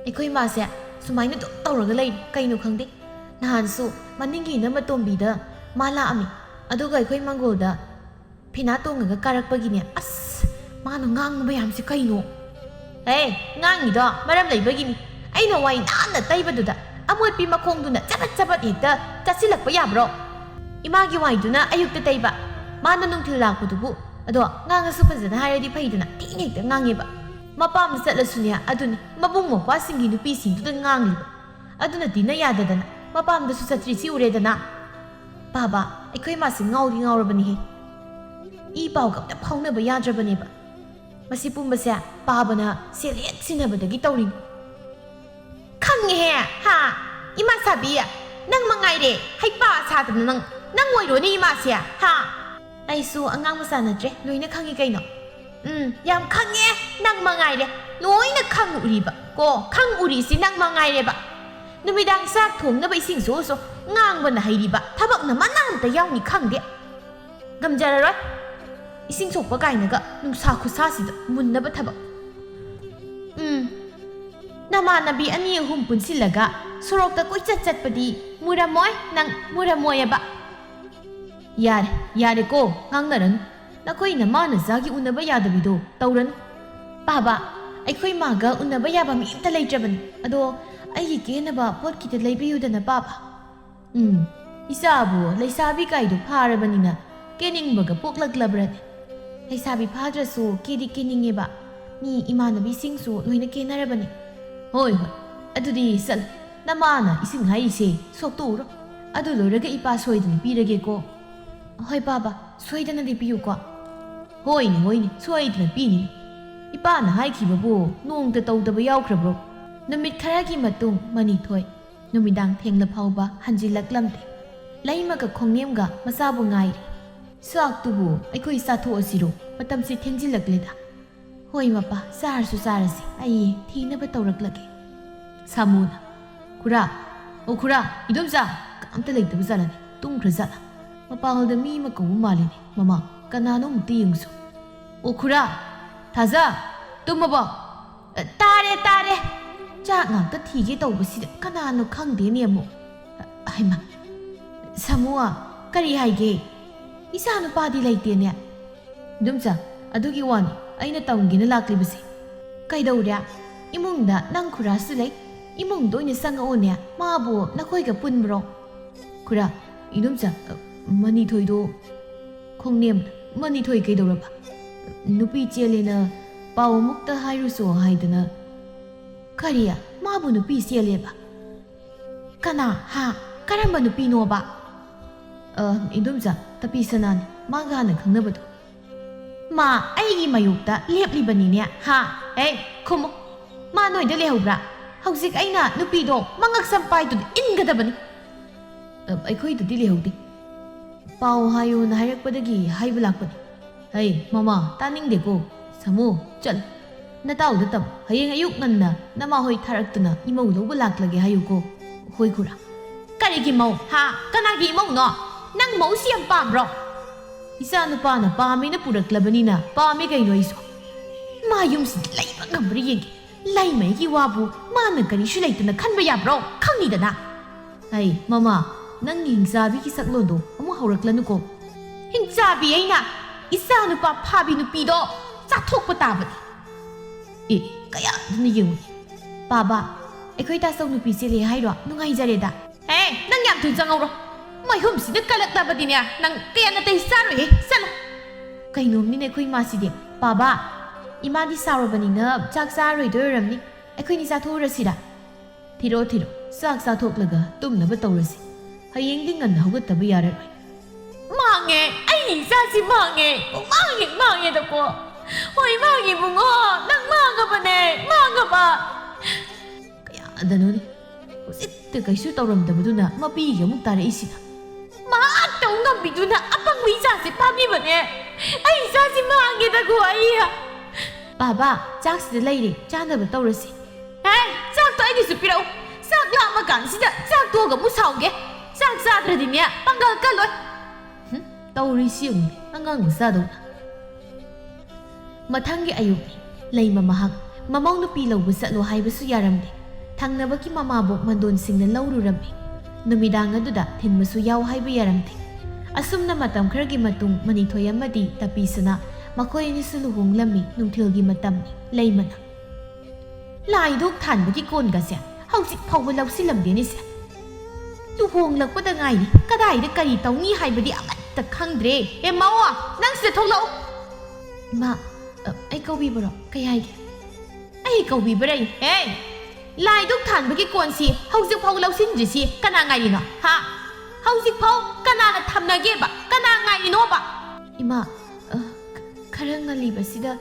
ꯑꯩꯈꯣꯏ ꯃꯥꯁꯦ ꯁꯨꯃꯥꯏꯅ ꯑꯗꯨꯝ ꯇꯧꯔꯒ ꯂꯩꯔꯤ ꯀꯩꯅꯣ ꯈꯪꯗꯦ ꯅꯍꯥꯟꯁꯨ ꯃꯅꯤꯡꯒꯤ ꯏꯅꯝꯃꯇꯣꯝꯕꯤꯗ ꯃꯥ ꯂꯥꯛꯑꯝꯃꯤ ꯑꯗꯨꯒ ꯑꯩꯈꯣꯏ ꯃꯪꯒꯣꯜꯗ ꯐꯤꯅꯥ ꯇꯣꯡꯉꯒ ꯀꯥꯔꯛꯄꯒꯤꯅꯦ ꯑꯁ ꯃꯥꯅ ꯉꯥꯡꯕ ꯃꯌꯥꯝꯁꯦ ꯀꯩꯅꯣ ꯉꯥꯡꯉꯤꯗꯣ ꯃꯔꯝ ꯂꯩꯕꯒꯤꯅꯤ ꯑꯩꯅ ꯋꯥꯏ ꯅꯥꯟꯅ ꯇꯩꯕꯗꯨꯗ ꯑꯃꯣꯠꯄꯤ ꯃꯈꯣꯡꯗꯨꯅ ꯆꯕꯠ ꯆꯕꯠ ꯍꯦꯛꯇ ꯆꯠꯁꯤꯜꯂꯛꯄ ꯌꯥꯕ꯭ꯔꯣ ꯏꯃꯥꯒꯤ ꯋꯥꯏꯗꯨꯅ ꯑꯌꯨꯛꯇ ꯇꯩꯕ ꯃꯥꯅ ꯅꯨꯡꯊꯤꯜ ꯂꯥꯛꯄꯗꯨꯕꯨ ꯑꯗꯣ ꯉꯥꯡꯉꯁꯨ ꯐꯖꯅ ꯍꯥꯏꯔꯗꯤ ꯐꯩꯗꯅ ꯊꯤꯅ ꯍꯦꯛꯇ ꯉꯥꯡꯉꯦꯕ ꯃꯄꯥꯝꯗ ꯆꯠꯂꯁꯨꯅꯦ ꯑꯗꯨꯅꯤ ꯃꯕꯨꯡ ꯃꯧꯄ꯭ꯋꯥꯁꯤꯡꯒꯤ ꯅꯨꯄꯤꯁꯤꯡꯗꯨꯗ ꯉꯥꯡꯂꯤꯕ ꯑꯗꯨꯅ ꯇꯤꯟꯅ ꯌꯥꯗꯗꯅ ꯃꯄꯥꯝꯗꯁꯨ ꯆꯠꯇ꯭ꯔꯤꯁꯤ ꯎꯔꯦꯗꯅ ꯕꯥꯕꯥ ꯑꯩꯈꯣই ꯃꯥꯁꯤ ꯉꯥꯎꯗꯤ ꯉꯥꯎꯔꯕꯅꯤꯍꯦ ꯏ ꯄꯥꯎꯒ ꯑꯝꯇ ꯐꯥꯎꯅꯕ ꯌꯥꯗ꯭ꯔꯕꯅꯦꯕ ꯃꯁꯤ ꯄꯨꯝꯕꯁꯦ ꯄꯥꯕꯅ ꯁꯦꯜꯍꯦꯠ ꯁꯤꯟꯅꯕꯗꯒꯤ ꯇꯧꯔꯤꯅꯤ ꯈꯪꯉꯦꯍꯦ ꯏꯃꯥ ꯁꯥꯕꯤ ꯅꯪ ꯃꯉꯥꯏꯔꯦ ꯍꯩꯄꯥ ꯁꯥꯗꯅ ꯅꯪ ꯑꯣꯏꯔꯣꯅꯦ ꯏꯃꯥꯁꯦ ꯑꯩꯁꯨ ꯑꯉꯥꯡ ꯃꯆꯥ ꯅꯠꯇ꯭ꯔꯦ ꯂꯣꯏꯅ ꯈꯪꯉꯤ ꯀꯩꯅꯣ ꯌꯥꯝ ꯈꯪꯉꯦ ꯅꯪ ꯃꯉꯥꯏꯔꯦ ꯂꯣꯏꯅ ꯈꯪꯎꯔꯤꯕ ꯀꯣ ꯈꯪꯎꯔꯤꯁꯤ ꯅꯪ ꯃꯉꯥꯏꯔꯦꯕ ꯅꯨꯃꯤꯗꯥꯡ ꯆꯥꯛ ꯊꯣꯡꯅꯕ ꯏꯁꯤꯡ ꯁꯣꯛꯑꯁꯨ ꯉꯥꯡꯕꯅ ꯍꯩꯔꯤꯕ ꯊꯕꯛꯅ ꯃꯅꯥ ꯑꯝꯇ ꯌꯥꯎꯅꯤ ꯈꯪꯗꯦ ꯉꯝꯖꯔꯔꯣꯏ ꯏꯁꯤꯡ ꯁꯣꯛꯄ ꯀꯥꯏꯅꯒ ꯅꯨꯡꯁꯥ ꯈꯨꯠꯁꯥꯁꯤꯗ ꯃꯨꯟꯅꯕ ꯊꯕꯛ ꯅꯃꯥꯟꯅꯕꯤ 2-3 ꯄꯨꯟꯁꯤꯜꯂꯒ ꯁꯣꯔꯣꯛꯇ ꯀꯣꯏꯆꯠ ꯆꯠꯄꯗꯤ ꯃꯨꯔꯝꯃꯣꯏ ꯅꯪ ꯃꯨꯔꯝꯃꯣꯏꯑꯕ ꯌꯥꯔꯦꯀꯣ ꯉꯥꯡꯅꯔꯅꯨ ꯅꯈꯣꯏ ꯅꯃꯥꯅꯆꯥꯒꯤ ꯎꯅꯕ ꯌꯥꯗꯕꯤꯗꯣ ꯇꯧꯔꯅꯨ ꯕꯥꯕꯥ ꯑꯩꯈꯣꯏ ꯃꯥꯒ ꯎꯅꯕ ꯌꯥꯕ ꯃꯤ ꯑꯝꯇ ꯂꯩꯇ꯭ꯔꯕꯅꯤ ꯑꯗꯣ ꯑꯩꯒꯤ ꯀꯦꯅꯕ ꯄꯣꯠ ꯈꯤꯇ ꯂꯩꯕꯤꯌꯨꯗꯅ ꯕꯥꯕꯥ ꯏꯆꯥꯕꯨ ꯂꯩꯁꯥꯕꯤ ꯀꯥꯏꯗꯣ ꯐꯥꯔꯕꯅꯤꯅ ꯀꯦꯅꯤꯡꯕꯒ ꯄꯣꯛꯂꯛꯂꯕ꯭ꯔꯅꯦ ꯂꯩꯁꯥꯕꯤ ꯐꯥꯗ꯭ꯔꯁꯨ ꯀꯦꯗꯤ ꯀꯦꯅꯤꯡꯉꯦꯕ ꯃꯤ ꯏꯃꯥꯟꯅꯕꯤꯁꯤꯡꯁꯨ ꯂꯣꯏꯅ ꯀꯦꯅꯔꯕꯅꯤ ꯍꯣꯏ ꯑꯗꯨꯗꯤ ꯆꯠꯂꯨ ꯅꯃꯥꯅ ꯏꯁꯤꯡ ꯍꯥꯏꯔꯤꯁꯦ ꯁꯣꯛꯇꯣꯛꯎꯔꯣ ꯑꯗꯨ ꯂꯣꯏꯔꯒ ꯏꯄꯥ ꯁꯣꯏꯗꯅ ꯄꯤꯔꯒꯦꯀꯣ ꯍꯣꯏ ꯕꯥꯕꯥ ꯁꯣꯏꯗꯅꯗꯤ ꯄꯤꯌꯨꯀꯣ ꯍꯣꯏꯅꯦ ꯁꯣꯏꯗꯅ ꯄꯤꯅꯤ ꯏꯄꯥꯅ ꯍꯥꯏꯈꯤꯕꯕꯨ ꯅꯣꯡꯇ ꯇꯧꯗꯕ ꯌꯥꯎꯈ꯭ꯔꯕ꯭ꯔꯣ ꯅꯨꯃꯤꯠ ꯈꯔꯒꯤ ꯃꯇꯨꯡ ꯃꯅꯤꯊꯣꯏ ꯅꯨꯃꯤꯗꯥꯡ ꯊꯦꯡꯂ ꯐꯥꯎꯕ ꯍꯟꯖꯤꯜꯂꯛꯂꯝꯗꯦ ꯂꯩꯃꯒ ꯈꯣꯡꯅꯦꯝꯒ ꯃꯆꯥꯕꯨ ꯉꯥꯏꯔꯤ ꯆꯥꯛꯇꯨꯕꯨ ꯑꯩꯈꯣꯏ ꯆꯥꯊꯣꯛꯑꯁꯤꯔꯣ ꯃꯇꯝꯁꯤ ꯊꯦꯡꯖꯤꯜꯂꯛꯂꯦꯗ ꯍꯣꯏ ꯃꯄꯥ ꯆꯥꯔꯁꯨ ꯆꯥꯔꯁꯤ ꯑꯩ ꯊꯤꯅꯕ ꯇꯧꯔꯛꯂꯒꯦ ꯁꯥꯃꯨꯅ ꯈꯨꯔꯥ ꯏꯗꯣꯝꯆꯥ ꯀꯅꯥꯝꯇ ꯂꯩꯇꯕ ꯖꯥꯠꯂꯅꯤ ꯇꯨꯝꯈ꯭ꯔ ꯖꯥꯠꯂ ꯃꯄꯥꯡꯒꯜꯗ ꯃꯤ ꯑꯃ ꯀꯧꯕ ꯃꯥꯜꯂꯤꯅꯦ ꯃꯃꯥ ꯀꯅꯥꯅꯣ ꯑꯃꯨꯛꯇ ꯌꯦꯡꯉꯨꯁꯨ ꯈꯨꯔꯥ ꯊꯥꯖ ꯇꯨꯝꯃꯕꯣ ꯇꯥꯔꯦ ꯆꯥꯛ ꯉꯥꯛꯇ ꯊꯤꯒꯦ ꯇꯧꯕꯁꯤꯗ ꯀꯅꯥꯅꯣ ꯈꯪꯗꯦꯅꯦ ꯑꯃꯨꯛ ꯍꯩꯃꯥ ꯁꯥꯃꯨ ꯀꯔꯤ ꯍꯥꯏꯒꯦ ꯏꯆꯥ ꯅꯨꯄꯥꯗꯤ ꯂꯩꯇꯦꯅꯦ ꯏꯗꯣꯝꯆꯥ ꯑꯗꯨꯒꯤ ꯋꯥꯅꯤ ꯑꯩꯅ ꯇꯝꯒꯦꯅ ꯂꯥꯛꯂꯤꯕꯁꯦ ꯀꯩꯗꯧꯔꯦ ꯏꯃꯨꯡꯗ ꯅꯪ ꯈꯨꯔꯥꯁꯨ ꯂꯩ ꯏꯃꯨꯡꯗ ꯑꯣꯏꯅ ꯆꯪꯉꯛꯑꯣꯅꯦ ꯃꯥꯕꯨ ꯅꯈꯣꯏꯒ ꯄꯨꯟꯕ꯭ꯔꯣ ꯈꯨꯔꯥ ꯏꯗꯣꯝꯆꯥ ꯃꯅꯤꯊꯣꯏꯗꯣ ꯈꯣꯡꯅꯦꯝ ꯃꯅꯤꯊꯣꯏ ꯀꯩꯗꯧꯔꯕ ꯅꯨꯄꯤ ꯆꯦꯜꯂꯦꯅ ꯄꯥꯎ ꯑꯃꯨꯛꯇ ꯍꯥꯏꯔꯨꯁꯣ ꯍꯥꯏꯗꯅ ꯀꯔꯤ ꯃꯥꯕꯨ ꯅꯨꯄꯤ ꯆꯦꯜꯂꯦꯕ ꯀꯅꯥ ꯀꯔꯝꯕ ꯅꯨꯄꯤꯅꯣꯕ ꯏꯗꯣꯝꯆꯥ ꯇꯄꯤ ꯁꯅꯥꯅꯤ ꯃꯥꯒ ꯍꯥꯟꯅ ꯈꯪꯅꯕꯗꯣ ꯃꯥ ꯑꯩꯒꯤ ꯃꯥꯌꯣꯛꯇ ꯂꯦꯞꯂꯤꯕꯅꯤꯅꯦ ꯈꯨꯝꯃꯨ ꯃꯥ ꯅꯣꯏꯗ ꯂꯩꯍꯧꯕ꯭ꯔꯥ ꯍꯧꯖꯤꯛ ꯑꯩꯅ ꯅꯨꯄꯤꯗꯣ ꯃꯉꯛ ꯁꯝꯄꯥꯏꯗꯨꯗ ꯏꯟꯒꯗꯕꯅꯤ ꯑꯩꯈꯣꯏꯗꯗꯤ ꯂꯩꯍꯧꯗꯦ ꯄꯥꯎ ꯍꯥꯏꯌꯣꯅ ꯍꯥꯏꯔꯛꯄꯗꯒꯤ ꯍꯥꯏꯕ ꯂꯥꯛꯄꯅꯤ ꯃꯃꯥ ꯇꯥꯅꯤꯡꯗꯦꯀꯣ ꯁꯥꯃꯨ ꯆꯠꯂꯨ ꯅꯇꯥꯎꯗ ꯇꯝ ꯍꯌꯦꯡ ꯑꯌꯨꯛ ꯉꯟꯅ ꯅꯃꯥꯍꯣꯏ ꯊꯥꯔꯛꯇꯨꯅ ꯏꯃꯧ ꯂꯧꯕ ꯂꯥꯛꯂꯒꯦ ꯍꯥꯏꯌꯨꯀꯣ ꯍꯣꯏ ꯈꯨꯔꯥ ꯀꯔꯤꯒꯤ ꯃꯧ ꯀꯅꯥꯒꯤ ꯏꯃꯧꯅꯣ ꯅꯪ ꯃꯧꯁꯤ ꯌꯥꯝ ꯄꯥꯝꯕ꯭ꯔꯣ ꯏꯆꯥ ꯅꯨꯄꯥꯅ ꯄꯥꯝꯃꯦꯅ ꯄꯨꯔꯛꯂꯕꯅꯤꯅ ꯄꯥꯝꯃꯦ ꯀꯩꯅꯣ ꯑꯩꯁꯨ ꯃꯥ ꯌꯨꯝꯁꯤꯗ ꯂꯩꯕ ꯉꯝꯕ꯭ꯔꯥ ꯌꯦꯡꯒꯦ ꯂꯩꯃꯩꯒꯤ ꯋꯥꯕꯨ ꯃꯥꯅ ꯀꯔꯤꯁꯨ ꯂꯩꯇꯅ ꯈꯟꯕ ꯌꯥꯕ꯭ꯔꯣ ꯈꯪꯅꯤꯗꯅ ꯃꯃꯥ ꯅꯪꯒꯤ ꯍꯤꯡꯆꯥꯕꯤꯒꯤ ꯁꯛꯂꯣꯟꯗꯣ ꯑꯃꯨꯛ ꯍꯧꯔꯛꯂꯅꯨꯀꯣ ꯍꯤꯡꯆꯥꯕꯤ ꯑꯩꯅ ꯏꯆꯥ ꯅꯨꯄꯥ ꯐꯥꯕꯤ ꯅꯨꯄꯤꯗꯣ ꯆꯥꯊꯣꯛꯄ ꯇꯥꯕꯅꯤ ꯀꯌꯥꯗꯨꯅ ꯌꯦꯡꯉꯨ ꯕꯥꯕꯥ ꯑꯩꯈꯣꯏ ꯇꯥꯆꯧ ꯅꯨꯄꯤ ꯆꯦꯜꯂꯦ ꯍꯥꯏꯔꯣ ꯅꯨꯡꯉꯥꯏꯖꯔꯦꯗ ꯅꯪ ꯌꯥꯝ ꯊꯨꯅ ꯆꯪꯍꯧꯔꯣ ꯃꯩꯍꯨꯝꯁꯤꯗ ꯀꯜꯂꯛꯂꯕꯗꯤꯅꯦ ꯅꯪ ꯀꯌꯥ ꯅꯇꯩ ꯆꯥꯔꯣꯏꯍꯦ ꯆꯠꯂꯣ ꯀꯩꯅꯣꯝꯅꯤꯅꯦ ꯑꯩꯈꯣꯏ ꯏꯃꯥꯁꯤꯗꯤ ꯕꯥꯕꯥ ꯏꯃꯥꯗꯤ ꯁꯥꯎꯔꯕꯅꯤꯅ ꯆꯥꯛ ꯆꯥꯔꯣꯏꯗꯣꯏ ꯑꯣꯏꯔꯝꯅꯤ ꯑꯩꯈꯣꯏꯅꯤ ꯆꯥꯊꯣꯛꯎꯔꯁꯤꯔ ꯊꯤꯔꯣ ꯆꯥꯛ ꯆꯥꯊꯣꯛꯂꯒ ꯇꯨꯝꯅꯕ ꯇꯧꯔꯁꯤ ꯍꯌꯦꯡꯗꯤ ꯉꯟꯅ ꯍꯧꯒꯠꯇꯕ ꯌꯥꯔꯔꯣꯏ ꯃꯥꯡꯉꯦ ꯑꯩ ꯏꯆꯥꯁꯤ ꯃꯥꯡꯉꯦ ꯃꯥꯡꯉꯦꯗꯀꯣ ꯍꯣꯏ ꯃꯥꯡꯉꯦ ꯏꯕꯨꯡꯉꯣ ꯅꯪ ꯃꯥꯡꯉꯕꯅꯦ ꯃꯥꯡꯉꯕ ꯀꯌꯥꯗꯅꯣꯅꯦ ꯍꯧꯖꯤꯛꯇ ꯀꯩꯁꯨ ꯇꯧꯔꯝꯗꯕꯗꯨꯅ ꯃꯄꯤꯒ ꯑꯃꯨꯛ ꯇꯥꯔꯛꯏꯁꯤꯅ ꯇꯧ ꯉꯝꯕꯤꯗꯨꯅ ꯑꯄꯪꯕ ꯏꯆꯥꯁꯤ ꯐꯥꯕꯤꯕꯅꯦ ꯑꯩ ꯏꯆꯥꯁꯤ ꯃꯥꯡꯉꯦꯗꯀꯣ ꯕꯥꯕꯥ ꯆꯥꯛꯁꯤꯗ ꯂꯩꯔꯦ ꯆꯥꯅꯕ ꯇꯧꯔꯁꯤ ꯆꯥꯛꯇꯣ ꯑꯩꯒꯤꯁꯨ ꯄꯤꯔꯛꯎ ꯆꯥꯛ ꯂꯥꯝꯃ ꯀꯥꯟꯁꯤꯗ ꯆꯥꯛ ꯇꯣꯛꯑꯒ ꯑꯃꯨꯛ ꯁꯥꯎꯒꯦ ꯆꯥꯛ ꯆꯥꯗ꯭ꯔꯗꯤꯅꯦ ꯄꯥꯡꯒꯜ ꯀꯜꯂꯣꯏ ꯇꯧꯔꯤꯁꯤ ꯌꯦꯡꯉꯨꯅꯦ ꯑꯉꯥꯡ ꯃꯆꯥꯗꯧꯅ ꯃꯊꯪꯒꯤ ꯑꯌꯨꯛꯅꯤ ꯂꯩꯃ ꯃꯍꯥꯛ ꯃꯃꯧ ꯅꯨꯄꯤ ꯂꯧꯕ ꯆꯠꯂꯣ ꯍꯥꯏꯕꯁꯨ ꯌꯥꯔꯝꯗꯦ ꯊꯪꯅꯕꯒꯤ ꯃꯃꯥꯕꯣꯛ ꯃꯟꯗꯣꯟꯁꯤꯡꯅ ꯂꯧꯔꯨꯔꯝꯃꯤ ꯅꯨꯃꯤꯗꯥꯡ ꯑꯗꯨꯗ ꯊꯤꯟꯕꯁꯨ ꯌꯥꯎ ꯍꯥꯏꯕ ꯌꯥꯔꯝꯗꯦ ꯑꯁꯨꯝꯅ ꯃꯇꯝ ꯈꯔꯒꯤ ꯃꯇꯨꯡ ꯃꯅꯤꯊꯣꯏ ꯑꯃꯗꯤ ꯇꯄꯤꯁꯅ ꯃꯈꯣꯏ ꯑꯅꯤꯁꯨ ꯂꯨꯍꯣꯡꯂꯝꯃꯤ ꯅꯨꯡꯊꯤꯜꯒꯤ ꯃꯇꯝꯅꯤ ꯂꯩꯃꯅ ꯂꯥꯏꯗꯣꯛ ꯊꯥꯟꯕꯒꯤ ꯀꯣꯟꯒꯁꯦ ꯍꯧꯖꯤꯛ ꯐꯥꯎꯕ ꯂꯧꯁꯤꯜꯂꯝꯗꯦꯅꯤꯁꯦ ꯂꯨꯍꯣꯡꯂꯛꯄꯗ ꯉꯥꯏꯔꯤ ꯀꯗꯥꯏꯗ ꯀꯔꯤ ꯇꯧꯅꯤ ꯍꯥꯏꯕꯗꯤ ꯑꯃꯠꯇ ꯈꯪꯗ꯭ꯔꯦ ꯃꯥꯋꯣ ꯅꯪ ꯁꯤꯗ ꯊꯣꯛꯂꯛꯎ ꯏꯃꯥ ꯑꯩ ꯀꯧꯕꯤꯕꯔꯣ ꯀꯩ ꯍꯥꯏꯒꯦ ꯑꯩ ꯀꯧꯕꯤꯕꯔ ꯂꯥꯏꯗꯨꯛ ꯊꯥꯟꯕꯒꯤ ꯀꯣꯟꯁꯤ ꯍꯧꯖꯤꯛ ꯐꯥꯎ ꯂꯧꯁꯤꯟꯗ꯭ꯔꯤꯁꯤ ꯀꯅꯥ ꯉꯥꯏꯔꯤꯅꯣ ꯍꯧꯖꯤꯛ ꯐꯥꯎ ꯀꯅꯥꯅ ꯊꯝꯅꯒꯦꯕ ꯀꯅꯥ ꯉꯥꯏꯔꯤꯅꯣꯕ ꯏꯃꯥ ꯈꯔ ꯉꯜꯂꯤꯕꯁꯤꯗ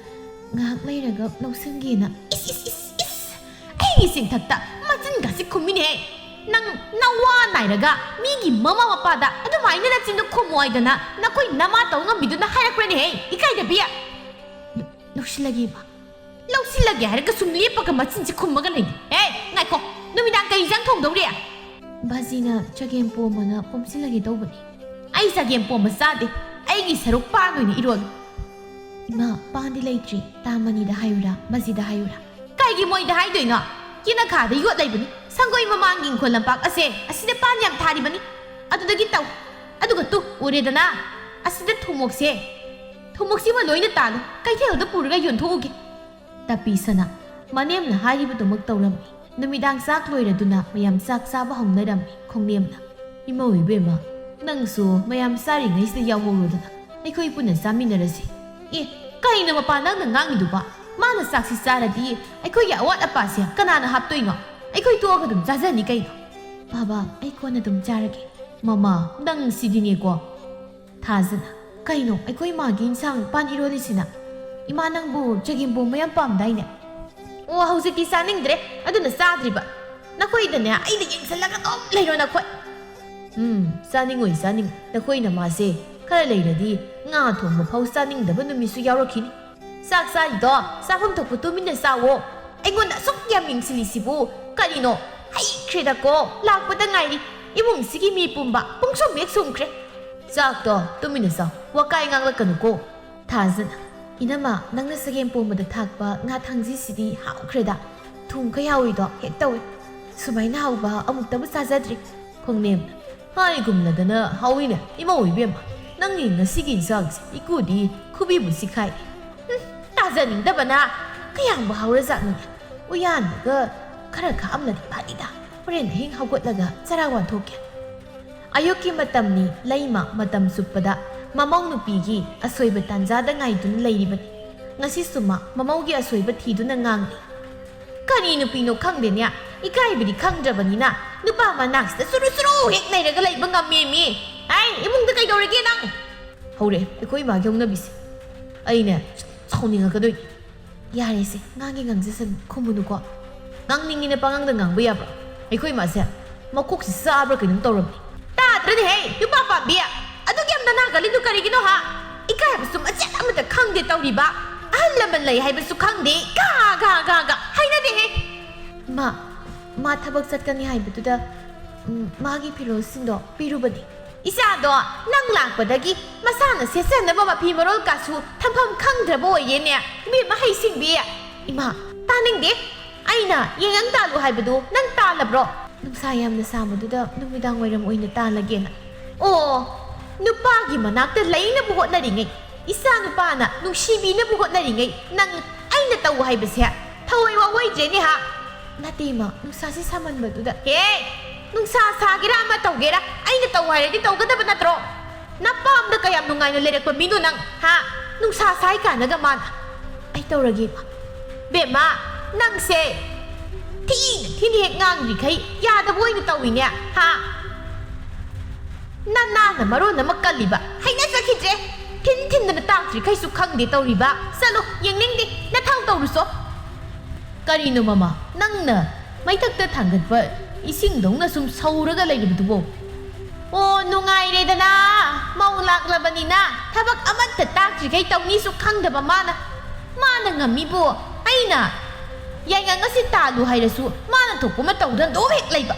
ꯉꯥꯏꯍꯥꯛ ꯂꯩꯔꯒ ꯂꯧꯁꯤꯟꯒꯦꯅ ꯑꯩꯒꯤ ꯆꯤꯡꯊꯛꯇ ꯃꯆꯤꯟꯒꯁꯤ ꯈꯨꯝꯃꯤꯅꯦ ꯅꯪ ꯅꯋꯥ ꯅꯥꯏꯔꯒ ꯃꯤꯒꯤ ꯃꯃꯥ ꯃꯄꯥꯗ ꯑꯗꯨꯃꯥꯏꯅ ꯅꯆꯤꯟꯗꯨ ꯈꯨꯝꯃꯨ ꯍꯥꯏꯗꯅ ꯅꯈꯣꯏ ꯅꯃꯥ ꯇꯧ ꯉꯝꯕꯤꯗꯨꯅ ꯍꯥꯏꯔꯛꯄ꯭ꯔꯅꯦꯍꯦ ꯏꯀꯥꯏꯗꯕꯤ ꯂꯧꯁꯤꯜꯂꯒꯦ ꯏꯃꯥ ꯂꯧꯁꯤꯜꯂꯒꯦ ꯍꯥꯏꯔꯒ ꯁꯨꯝ ꯂꯦꯞꯄꯒ ꯃꯆꯤꯟꯁꯤ ꯈꯨꯝꯃꯒ ꯂꯩ ꯉꯥꯏꯈꯣ ꯅꯨꯃꯤꯗꯥꯡ ꯀꯩ ꯏꯟꯖꯥꯡ ꯊꯣꯡꯗꯧꯔꯤ ꯕꯥꯖꯤꯅ ꯆꯒꯦꯝ ꯄꯣꯝꯕꯅ ꯄꯣꯝꯁꯤꯜꯂꯒꯦ ꯇꯧꯕꯅꯤ ꯑꯩ ꯆꯒꯦꯝ ꯄꯣꯝꯕ ꯆꯥꯗꯦ ꯑꯩꯒꯤ ꯁꯔꯨꯛ ꯄꯥꯟ ꯑꯣꯏꯅ ꯏꯔꯣꯜꯂꯨ ꯏꯃꯥ ꯄꯥꯟꯗꯤ ꯂꯩꯇ꯭ꯔꯤ ꯇꯥꯃꯅꯤꯗ ꯍꯥꯏꯌꯨꯔꯥ ꯕꯥꯖꯤꯗ ꯍꯥꯏꯌꯨꯔꯥ ꯀꯩꯒꯤ ꯃꯣꯏꯗ ꯍꯥꯏꯗꯣꯏꯅꯣ ꯌꯦꯅꯈꯥꯗ ꯌꯣꯠ ꯂꯩꯕꯅꯤ ꯁꯪꯒꯣꯏ ꯃꯃꯥꯡꯒꯤ ꯏꯪꯈꯣꯜ ꯂꯝꯄꯥꯛ ꯑꯁꯤꯗ ꯄꯥꯟ ꯌꯥꯝ ꯊꯥꯔꯤꯕꯅꯤ ꯑꯗꯨꯗꯒꯤ ꯇꯧ ꯑꯗꯨꯒ ꯎꯔꯦꯗꯅ ꯑꯁꯤꯗ ꯊꯨꯝꯃꯣꯛꯁꯤꯃ ꯂꯣꯏꯅ ꯇꯥꯜꯂꯨ ꯀꯩꯊꯦꯜꯗ ꯄꯨꯔꯒ ꯌꯣꯟꯊꯣꯛꯎꯒꯦ ꯇꯄꯤꯁꯅ ꯃꯅꯦꯝꯅ ꯍꯥꯏꯔꯤꯕꯗꯨꯃꯛ ꯇꯧꯔꯝꯃꯤ ꯅꯨꯃꯤꯗꯥꯡ ꯆꯥꯛ ꯂꯣꯏꯔꯗꯨꯅ ꯃꯌꯥꯝ ꯆꯥꯛ ꯆꯥꯕ ꯍꯧꯅꯔꯝꯃꯤ ꯈꯣꯡꯅꯦꯝꯅ ꯏꯃꯧ ꯏꯕꯦꯝꯃ ꯅꯪꯁꯨ ꯃꯌꯥꯝ ꯆꯥꯔꯤꯉꯩꯁꯤꯗ ꯌꯥꯎꯍꯧꯔꯣꯗꯅ ꯑꯩꯈꯣꯏ ꯄꯨꯟꯅ ꯆꯥꯃꯤꯟꯅꯔꯁꯤ ꯀꯩꯅꯣ ꯃꯄꯥ ꯅꯪꯅ ꯉꯥꯡꯉꯤꯗꯨꯕ ꯃꯥꯅ ꯆꯥꯛꯁꯤ ꯆꯥꯔꯗꯤ ꯑꯩꯈꯣꯏꯒꯤ ꯑꯋꯥꯠ ꯑꯄꯥꯁꯦ ꯀꯅꯥꯅ ꯍꯥꯞꯇꯣꯏꯅꯣ ꯑꯩꯈꯣꯏ ꯇꯣꯛꯑꯒ ꯑꯗꯨꯝ ꯆꯥꯖꯅꯤ ꯀꯩꯅꯣ ꯕꯥꯕꯥ ꯑꯩ ꯀꯣꯟꯅ ꯑꯗꯨꯝ ꯆꯥꯔꯒꯦ ꯃꯃꯥ ꯅꯪ ꯁꯤꯗꯤꯅꯦꯀꯣ ꯊꯥꯖꯅ ꯀꯩꯅꯣ ꯑꯩꯈꯣꯏ ꯃꯥꯒꯤ ꯏꯟꯁꯥꯡ ꯄꯥꯟ ꯏꯔꯣꯜꯂꯤꯁꯤꯅ ꯏꯃꯥ ꯅꯪꯕꯨ ꯆꯒꯦꯝꯄꯣꯝꯕ ꯌꯥꯝ ꯄꯥꯝꯗꯥꯏꯅꯦ ꯑꯣ ꯍꯧꯖꯤꯛꯇꯤ ꯆꯥꯅꯤꯡꯗ꯭ꯔꯦ ꯑꯗꯨꯅ ꯆꯥꯗ꯭ꯔꯤꯕ ꯅꯈꯣꯏꯗꯅꯦ ꯑꯩꯗ ꯌꯦꯡꯁꯜꯂꯒ ꯑꯗꯨꯝ ꯂꯩꯔꯣ ꯅꯈꯣꯏ ꯆꯥꯅꯤꯡꯉꯣꯏ ꯅꯈꯣꯏꯅ ꯃꯥꯁꯦ ꯈꯔ ꯂꯩꯔꯗꯤ ꯉꯥ ꯊꯣꯡꯕ ꯐꯥꯎ ꯆꯥꯅꯤꯡꯗꯕ ꯅꯨꯃꯤꯠꯁꯨ ꯌꯥꯎꯔꯛꯈꯤꯅꯤ ꯆꯥꯛ ꯆꯥꯔꯤꯗꯣ ꯆꯥꯐꯝ ꯊꯣꯛꯄ ꯇꯨꯃꯤꯟꯅ ꯆꯥꯋꯣ ꯑꯩꯉꯣꯟꯗ ꯑꯁꯨꯛ ꯌꯥꯝ ꯌꯦꯡꯁꯤꯜꯂꯤꯁꯤꯕꯨ ꯀꯔꯤꯅꯣ ꯍꯩꯈ꯭ꯔꯦꯗꯀꯣ ꯂꯥꯛꯄꯗ ꯉꯥꯏꯔꯤ ꯏꯃꯨꯡꯁꯤꯒꯤ ꯃꯤ ꯄꯨꯝꯕ ꯄꯨꯡꯁꯨꯝ ꯍꯦꯛ ꯁꯨꯝꯈ꯭ꯔꯦ ꯆꯥꯛꯇꯣ ꯇꯨꯃꯤꯟꯅ ꯆꯥꯎ ꯋꯥꯀꯥꯏ ꯉꯥꯡꯂꯛꯀꯅꯨꯀꯣ ꯊꯥꯖꯅ ꯏꯅꯝꯃ ꯅꯪꯅ ꯆꯒꯦꯝꯄꯣꯝꯕꯗ ꯊꯥꯛꯄ ꯉꯥ ꯊꯥꯡꯖꯤꯁꯤꯗꯤ ꯍꯥꯎꯈ꯭ꯔꯦꯗ ꯊꯨꯝ ꯈꯌꯥꯎꯏꯗꯣ ꯍꯦꯛ ꯇꯧꯏ ꯁꯨꯃꯥꯏꯅ ꯍꯥꯎꯕ ꯑꯃꯨꯛꯇꯕꯨ ꯆꯥꯖꯗ꯭ꯔꯤ ꯈꯣꯡꯅꯦꯝꯅ ꯍꯥꯏꯒꯨꯝꯂꯗꯅ ꯍꯥꯎꯏꯅꯦ ꯏꯃꯧ ꯏꯕꯦꯝꯃ ꯅꯪꯒꯤ ꯉꯁꯤꯒꯤ ꯏꯟꯁꯥꯡꯁꯦ ꯏꯀꯨꯗꯤ ꯈꯨꯕꯤꯕꯨ ꯁꯤꯈꯥꯏ ꯇꯥꯖꯅꯤꯡꯗꯕꯅ ꯀꯌꯥꯝꯕꯨ ꯍꯥꯎꯔꯖꯥꯠꯅꯣꯅꯦ ꯎꯌꯥꯟꯗꯒ ꯈꯔ ꯈꯥꯛꯑꯝꯂꯗꯤ ꯐꯅꯤꯗ ꯍꯣꯔꯦꯟ ꯑꯍꯤꯡ ꯍꯧꯒꯠꯂꯒ ꯆꯔꯥ ꯋꯥꯟꯊꯣꯛꯀꯦ ꯑꯌꯨꯛꯀꯤ ꯃꯇꯝꯅꯤ ꯂꯩꯃ ꯃꯇꯝ ꯆꯨꯞꯄꯗ ꯃꯃꯧ ꯅꯨꯄꯤꯒꯤ ꯑꯁꯣꯏꯕ ꯇꯥꯟꯖꯥꯗ ꯉꯥꯏꯗꯨꯅ ꯂꯩꯔꯤꯕꯅꯤ ꯉꯁꯤꯁꯨ ꯃꯃꯧꯒꯤ ꯑꯁꯣꯏꯕ ꯊꯤꯗꯨꯅ ꯉꯥꯡꯂꯤ ꯀꯔꯤ ꯅꯨꯄꯤꯅꯣ ꯈꯪꯗꯦꯅꯦ ꯏꯀꯥꯏꯕꯗꯤ ꯈꯪꯗ꯭ꯔꯕꯅꯤꯅ ꯅꯨꯄꯥ ꯃꯅꯥꯛꯁꯤꯗ ꯆꯨꯔꯨ ꯆꯨꯔꯨ ꯍꯦꯛ ꯂꯩꯔꯒ ꯂꯩꯕ ꯉꯝꯃꯦꯃꯤ ꯏꯃꯨꯡꯗ ꯀꯩꯗꯧꯔꯤꯒꯦ ꯅꯪ ꯍꯧꯔꯦ ꯑꯩꯈꯣꯏ ꯏꯃꯥꯒꯤ ꯍꯧꯅꯕꯤꯁꯦ ꯑꯩꯅꯦ ꯁꯥꯎꯅꯤꯡꯉꯛꯀꯗꯣꯏꯅꯤ ꯌꯥꯔꯦꯁꯦ ꯉꯥꯡꯒꯦ ꯉꯥꯡꯖꯁꯅꯨ ꯈꯨꯝꯃꯨꯅꯨꯀꯣ ꯉꯥꯡꯅꯤꯡꯉꯤꯅ ꯄꯉꯥꯡꯗ ꯉꯥꯡꯕ ꯌꯥꯕ꯭ꯔꯣ ꯑꯩꯈꯣꯏ ꯏꯃꯥꯁꯦ ꯃꯀꯣꯛꯁꯤ ꯆꯥꯕ꯭ꯔꯥ ꯀꯩꯅꯣꯝ ꯇꯧꯔꯕꯅꯤ ꯇꯥꯗ꯭ꯔꯅꯦꯍꯦ ꯅꯨꯄꯥ ꯄꯥꯝꯕꯤ ꯑꯗꯨꯒꯤ ꯌꯥꯝ ꯅꯅꯥꯒꯜꯂꯤꯗꯨ ꯀꯔꯤꯒꯤꯅꯣ ꯏꯀꯥꯏꯕꯁꯨ ꯃꯆꯦꯠ ꯑꯃꯇ ꯈꯪꯗꯦ ꯇꯧꯔꯤꯕ ꯑꯍꯜ ꯂꯃꯟ ꯂꯩ ꯍꯥꯏꯕꯁꯨ ꯈꯪꯗꯦ ꯒꯥ ꯍꯩꯅꯗꯦꯍꯦ ꯃꯥ ꯊꯕꯛ ꯆꯠꯀꯅꯤ ꯍꯥꯏꯕꯗꯨꯗ 마기 필요신도 삐루버니 이사도 낭락보다기 마사는 세세나버마 비머롤 가수 탐팜 캉드라보 예네 미마 하이싱비야 이마 따닝디 아이나 예강 따루 하이버도 난 따라브로 능사얌나 사무두다 누미당 와이람 오이나 따라게나 누빠기 마낙다 레이나 부고 나링이 이사 누빠나 누시비나 부고 나링이 난 아이나 따우 하이버세 타오이와 와이제니 하 나띠마 능사시 사만버두다 ꯅꯨꯡꯁꯥ ꯁꯥꯒꯦꯔꯥ ꯑꯃ ꯇꯧꯒꯦꯔꯥ ꯑꯩꯅ ꯇꯧ ꯍꯥꯏꯔꯗꯤ ꯇꯧꯒꯗꯕ ꯅꯠꯇ꯭ꯔꯣ ꯅꯄꯥꯝꯗ ꯀꯌꯥꯝ ꯅꯨꯡꯉꯥꯏꯅ ꯂꯩꯔꯛꯄ ꯃꯤꯅꯣ ꯅꯪ ꯅꯨꯡꯁꯥ ꯁꯥꯏ ꯀꯥꯟꯅꯒ ꯃꯥꯅ ꯑꯩ ꯇꯧꯔꯒꯦ ꯕꯦꯝꯃ ꯅꯪꯁꯦ ꯊꯤꯅ ꯍꯦꯛ ꯉꯥꯡꯔꯤꯈꯩ ꯌꯥꯗꯕ ꯑꯣꯏꯅ ꯇꯧꯏꯅꯦ ꯅꯅꯥꯅ ꯃꯔꯣꯟ ꯑꯃ ꯀꯜꯂꯤꯕ ꯍꯩꯅꯖꯈꯤꯗ꯭ꯔꯦ ꯊꯤꯟꯗꯅ ꯇꯥꯛꯇ꯭ꯔꯤꯈꯩꯁꯨ ꯈꯪꯗꯦ ꯇꯧꯔꯤꯕ ꯆꯠꯂꯣ ꯌꯦꯡꯅꯤꯡꯗꯦ ꯅꯊꯧ ꯇꯧꯔꯨꯁꯣ ꯀꯔꯤꯅꯣ ꯃꯃꯥ ꯅꯪꯅ ꯃꯩꯊꯛꯇ ꯊꯥꯡꯒꯠꯄ 이싱동나 좀 서울어가 레이브두고 누가이래다나 마울락라바니나 타박 아마타 딱지게 떡니수 캉다바 마나 ngamibu 아이나 야이가 ngasi talu 하이라수 마나 독고마 떠우던 노획 레이바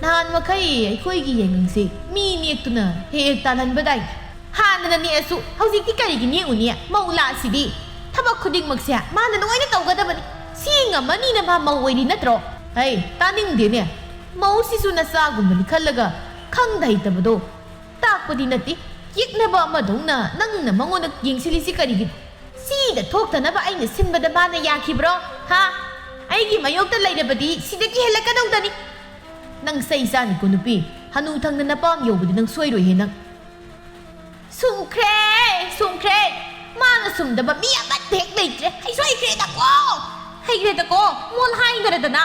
나한 마카이 아이코이기 예능세 미니액투나 헤액 따난바다이 하나나 니에수 하우직티 까리기 니우니야 마울라시디 타박 쿠딩 먹세 마나 노이나 떠우가다바니 시잉아 마니나 마 마우이리 나트로 에이 따닝데네 ꯃꯧꯁꯤꯁꯨ ꯅꯆꯥꯒꯨꯝꯕꯅꯤ ꯈꯜꯂꯒ ꯈꯪꯗ ꯍꯩꯇꯕꯗꯣ ꯇꯥꯛꯄꯗꯤ ꯅꯠꯇꯦ ꯌꯦꯛꯅꯕ ꯑꯃꯗꯧꯅ ꯅꯪꯅ ꯃꯉꯣꯟꯗ ꯌꯦꯡꯁꯤꯜꯂꯤꯁꯤ ꯀꯔꯤꯒꯤꯅꯣ ꯁꯤꯗ ꯊꯣꯛꯇꯅꯕ ꯑꯩꯅ ꯁꯤꯟꯕꯗ ꯃꯥꯅ ꯌꯥꯈꯤꯕ꯭ꯔꯣ ꯑꯩꯒꯤ ꯃꯌꯣꯛꯇ ꯂꯩꯔꯕꯗꯤ ꯁꯤꯗꯒꯤ ꯍꯦꯜꯂꯛꯀꯗꯧꯗꯅꯤ ꯅꯪ ꯆꯩ ꯆꯥꯅꯤꯀꯣ ꯅꯨꯄꯤ ꯍꯅꯨ ꯊꯪꯅ ꯅꯄꯥꯝ ꯌꯧꯕꯗꯤ ꯅꯪ ꯁꯣꯏꯔꯣꯏꯍꯦ ꯅꯪ ꯁꯨꯝꯈ꯭ꯔꯦ ꯃꯥꯅ ꯁꯨꯝꯗꯕ ꯃꯤ ꯑꯃꯠꯇ ꯍꯦꯛ ꯂꯩꯇ꯭ꯔꯦ ꯍꯩꯈ꯭ꯔꯦꯗꯀꯣ ꯃꯣꯜ ꯍꯥꯏꯅꯔꯗꯅ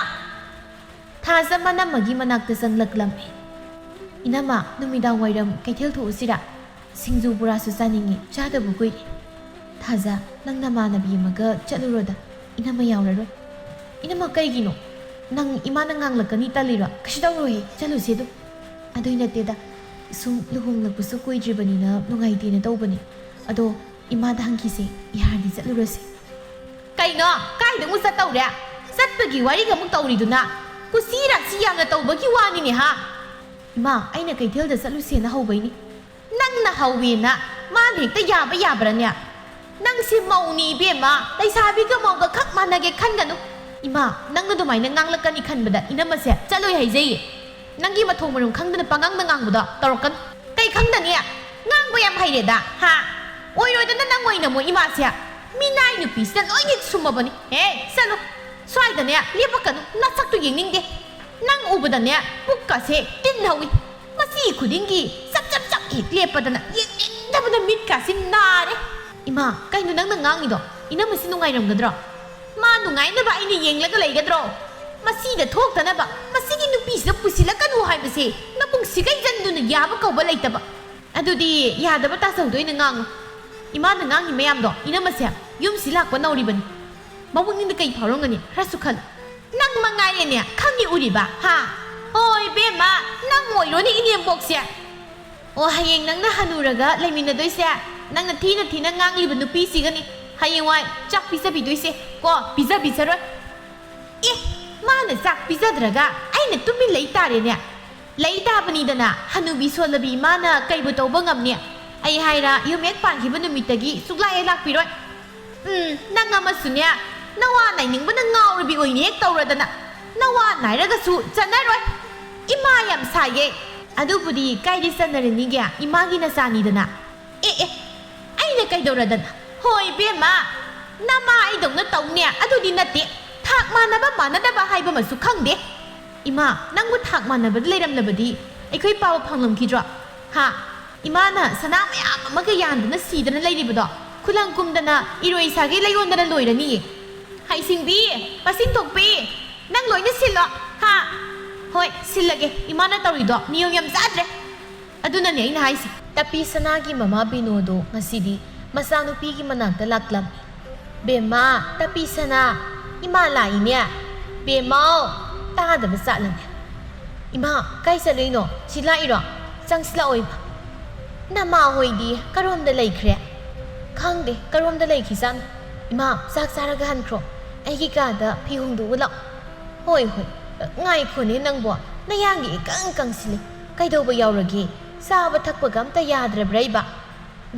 ꯊꯥꯖ ꯃꯅꯝꯃꯒꯤ ꯃꯅꯥꯛꯇ ꯆꯪꯂꯛꯂꯝꯃꯤ ꯏꯅꯝꯃ ꯅꯨꯃꯤꯗꯥꯡ ꯋꯥꯏꯔꯝ ꯀꯩꯊꯦꯜ ꯊꯣꯛꯎꯁꯤꯔꯥ ꯁꯤꯡꯖꯨ ꯕꯣꯔꯥꯁꯨ ꯆꯥꯅꯤꯡꯉꯤ ꯆꯥꯗꯕ ꯀꯨꯏꯔꯦ ꯊꯥꯖ ꯅꯪ ꯅꯃꯥꯟꯅꯕꯤ ꯑꯃꯒ ꯆꯠꯂꯨꯔꯣꯗ ꯏꯅꯝꯃ ꯌꯥꯎꯔꯔꯣꯏ 이놈아 ꯀꯩꯒꯤꯅꯣ ꯅꯪ ꯏꯃꯥꯅ ꯉꯥꯡꯂꯛꯀꯅꯤ ꯇꯜꯂꯤꯔꯣ ꯀꯩꯁꯨ ꯇꯧꯔꯣꯏꯌꯦ ꯆꯠꯂꯨꯁꯦ ꯑꯗꯨꯝ ꯑꯗꯨꯏ ꯅꯠꯇꯦꯗ ꯁꯨꯝ ꯂꯨꯍꯣꯡꯂꯛꯄꯁꯨ ꯀꯨꯏꯗ꯭ꯔꯤꯕꯅꯤꯅ ꯅꯨꯡꯉꯥꯏꯇꯦꯅ ꯇꯧꯕꯅꯤ ꯑꯗꯣ ꯏꯃꯥꯗ ꯍꯪꯈꯤꯁꯦ ꯌꯥꯔꯗꯤ ꯆꯠꯂꯨꯔꯁꯦ ꯀꯩꯅꯣ ꯀꯥꯏꯗ ꯑꯃꯨꯛ ꯆꯠꯇꯧꯔꯦ ꯆꯠꯄꯒꯤ ꯋꯥꯔꯤꯒ ꯑꯃꯨꯛ ꯇꯧꯔꯤꯗꯨꯅ ꯀꯨꯁꯤꯔꯥꯁꯤ ꯌꯥꯝꯅ ꯇꯧꯕꯒꯤ ꯋꯥꯅꯤꯅꯦ ꯏꯃꯥ ꯑꯩꯅ ꯀꯩꯊꯦꯜꯗ ꯆꯠꯂꯨꯁꯦꯅ ꯍꯧꯕꯩꯅꯤ ꯅꯪꯅ ꯍꯧꯋꯦꯅ ꯃꯥꯅ ꯍꯦꯛꯇ ꯌꯥꯕ꯭ꯔꯥꯅꯦ ꯅꯪꯁꯤ ꯃꯧꯅꯤ ꯏꯕꯦꯝꯃ ꯂꯩꯁꯥꯕꯤꯒ ꯃꯧꯒ ꯈꯛ ꯃꯥꯟꯅꯒꯦ ꯈꯟꯒꯅꯨ ꯏꯃꯥ ꯅꯪꯅ ꯑꯗꯨꯃꯥꯏꯅ ꯉꯥꯡꯂꯛꯀꯅꯤ ꯈꯟꯕꯗ ꯏꯅꯝꯃꯁꯦ ꯆꯠꯂꯣꯏ ꯍꯥꯏꯖꯩꯌꯦ ꯅꯪꯒꯤ ꯃꯊꯣꯡ ꯃꯔꯝ ꯈꯪꯗꯅ ꯄꯉꯥꯡꯗ ꯉꯥꯡꯕꯗꯣ ꯇꯧꯔꯛꯀꯅꯨ ꯀꯩ ꯈꯪꯗꯅꯤ ꯉꯥꯡꯕ ꯌꯥꯝ ꯍꯩꯔꯦꯗ ꯑꯣꯏꯔꯣꯏꯗꯅ ꯅꯪ ꯑꯣꯏꯅ ꯃꯣꯏ ꯏꯃꯥꯁꯦ ꯃꯤꯅꯥꯏ ꯅꯨꯄꯤꯁꯤꯗ ꯂꯣꯏꯅ ꯁꯨꯝꯃꯕꯅꯤ ꯆꯠꯂꯣ ꯁ꯭ꯋꯥꯏꯗꯅꯦ ꯂꯦꯞꯄꯛꯀꯅꯨ ꯅꯁꯛꯇꯨ ꯌꯦꯡꯅꯤꯡꯗꯦ ꯅꯪ ꯎꯕꯗꯅꯦ ꯄꯨꯛꯀꯁꯦ ꯇꯤꯟ ꯍꯧꯏ ꯃꯁꯤ ꯈꯨꯗꯤꯡꯒꯤ ꯆꯞ ꯍꯦꯛ ꯂꯦꯞꯄꯗꯅ ꯌꯦꯡꯅꯤꯡꯗꯕꯅ ꯃꯤꯠꯀꯥꯁꯤ ꯅꯥꯔꯦ Ima kaino nang nangangido ina masi nungairamgadro ma nungainaba aina yenglaga leigadro masida thoktanaba masigi nupisa pusilakanu haibase napung sigai janduna yaba kauba leitaba adudi yadaba tasaudoina ngang ima na ngangi mayamdo ina masya yum silakpa nauribani mawungninda kai phawrongani kharasu khal nang mangairene khangi uriba ha oi bema nang moironi ine boksya o hayeng nangna hanuraga leiminadoise nangna thina ngangliba nupi sigani hayeng wai chak pisa bidoise ko pisa bisaro e mana chak pisa draga aina tumi leitarene leitabani hanubi solabi mana kaibu tawba ngamne ai haira yumek pangiba numitagi sugla elak piroi nang amasunya nawa nainingba ngauribi oine tawradana nawa nairaga su chanaroi ima yam saye adubudi kaidi sanarani gya imagi na sani dana aina kaidawradana hoi bema nama aidongna tawne adudi nate thak manaba manadaba haiba masu khangde ima nangbu thak manaba leiramlabadi aikhoi pawa phanglamkhidro ha imana sana mayam amaga yandana sidana leiribado khulang kumdana iroi sage layondana loirani haisingbi pasing thokpi nang loina silo ha hoi silage imana tawrido niyong yam zadre aduna ne aina haisi tapi sanagi mama binodo ngasidi masanupi gi manakta laklam bema tapi sana ima laine bemao tadaba satlan ima kai salino sila iro changsila oiba nama hoidi karomda laikhre khangde karomda laikhisan ima sak saraga hankro aigi kada phihungdu wala hoi ngai khone nangbo nayangi kang sili kaidoba yaurage saba thakpa gamta yadra braiba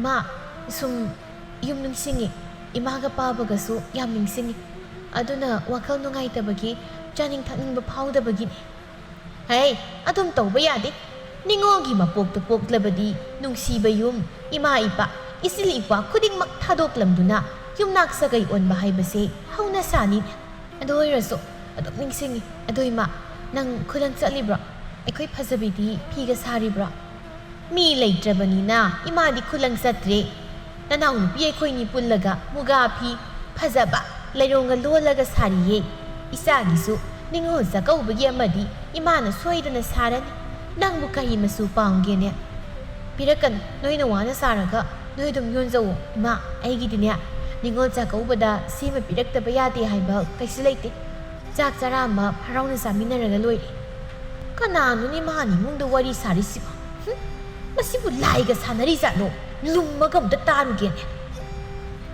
ma sum yum ningsingi imaga pabaga su yam ningsingi aduna wakal nungai tabagi chaning thakningba phawdabagi hey adum tawba yade ningogi mapokta poklabadi nungsiba yum ima ipa isili ipa khuding mak thadoklamduna yum naksagai onba haibase hauna sani adoiraso adok ningsingi adoima nang khulang chalibra aikhoi phajabidi phiga saribra mi leitrabanina imadi khulang satre nanaw nupi aikhoi ni pullaga muga phi phajaba leironga lolaga sariye isagisu ningo zakawbagi amadi imana soidana sarani nangbu kai masu paungene pirakan noina wana saraga noidum yonzawo ima aigidine ningo zakawbada sima piraktaba yate haiba kaisi leite chak charama harauna saminaraga loire kananu ni mani mungda wari sarisiba masibu laiga sanari jano lummaga amta tarugene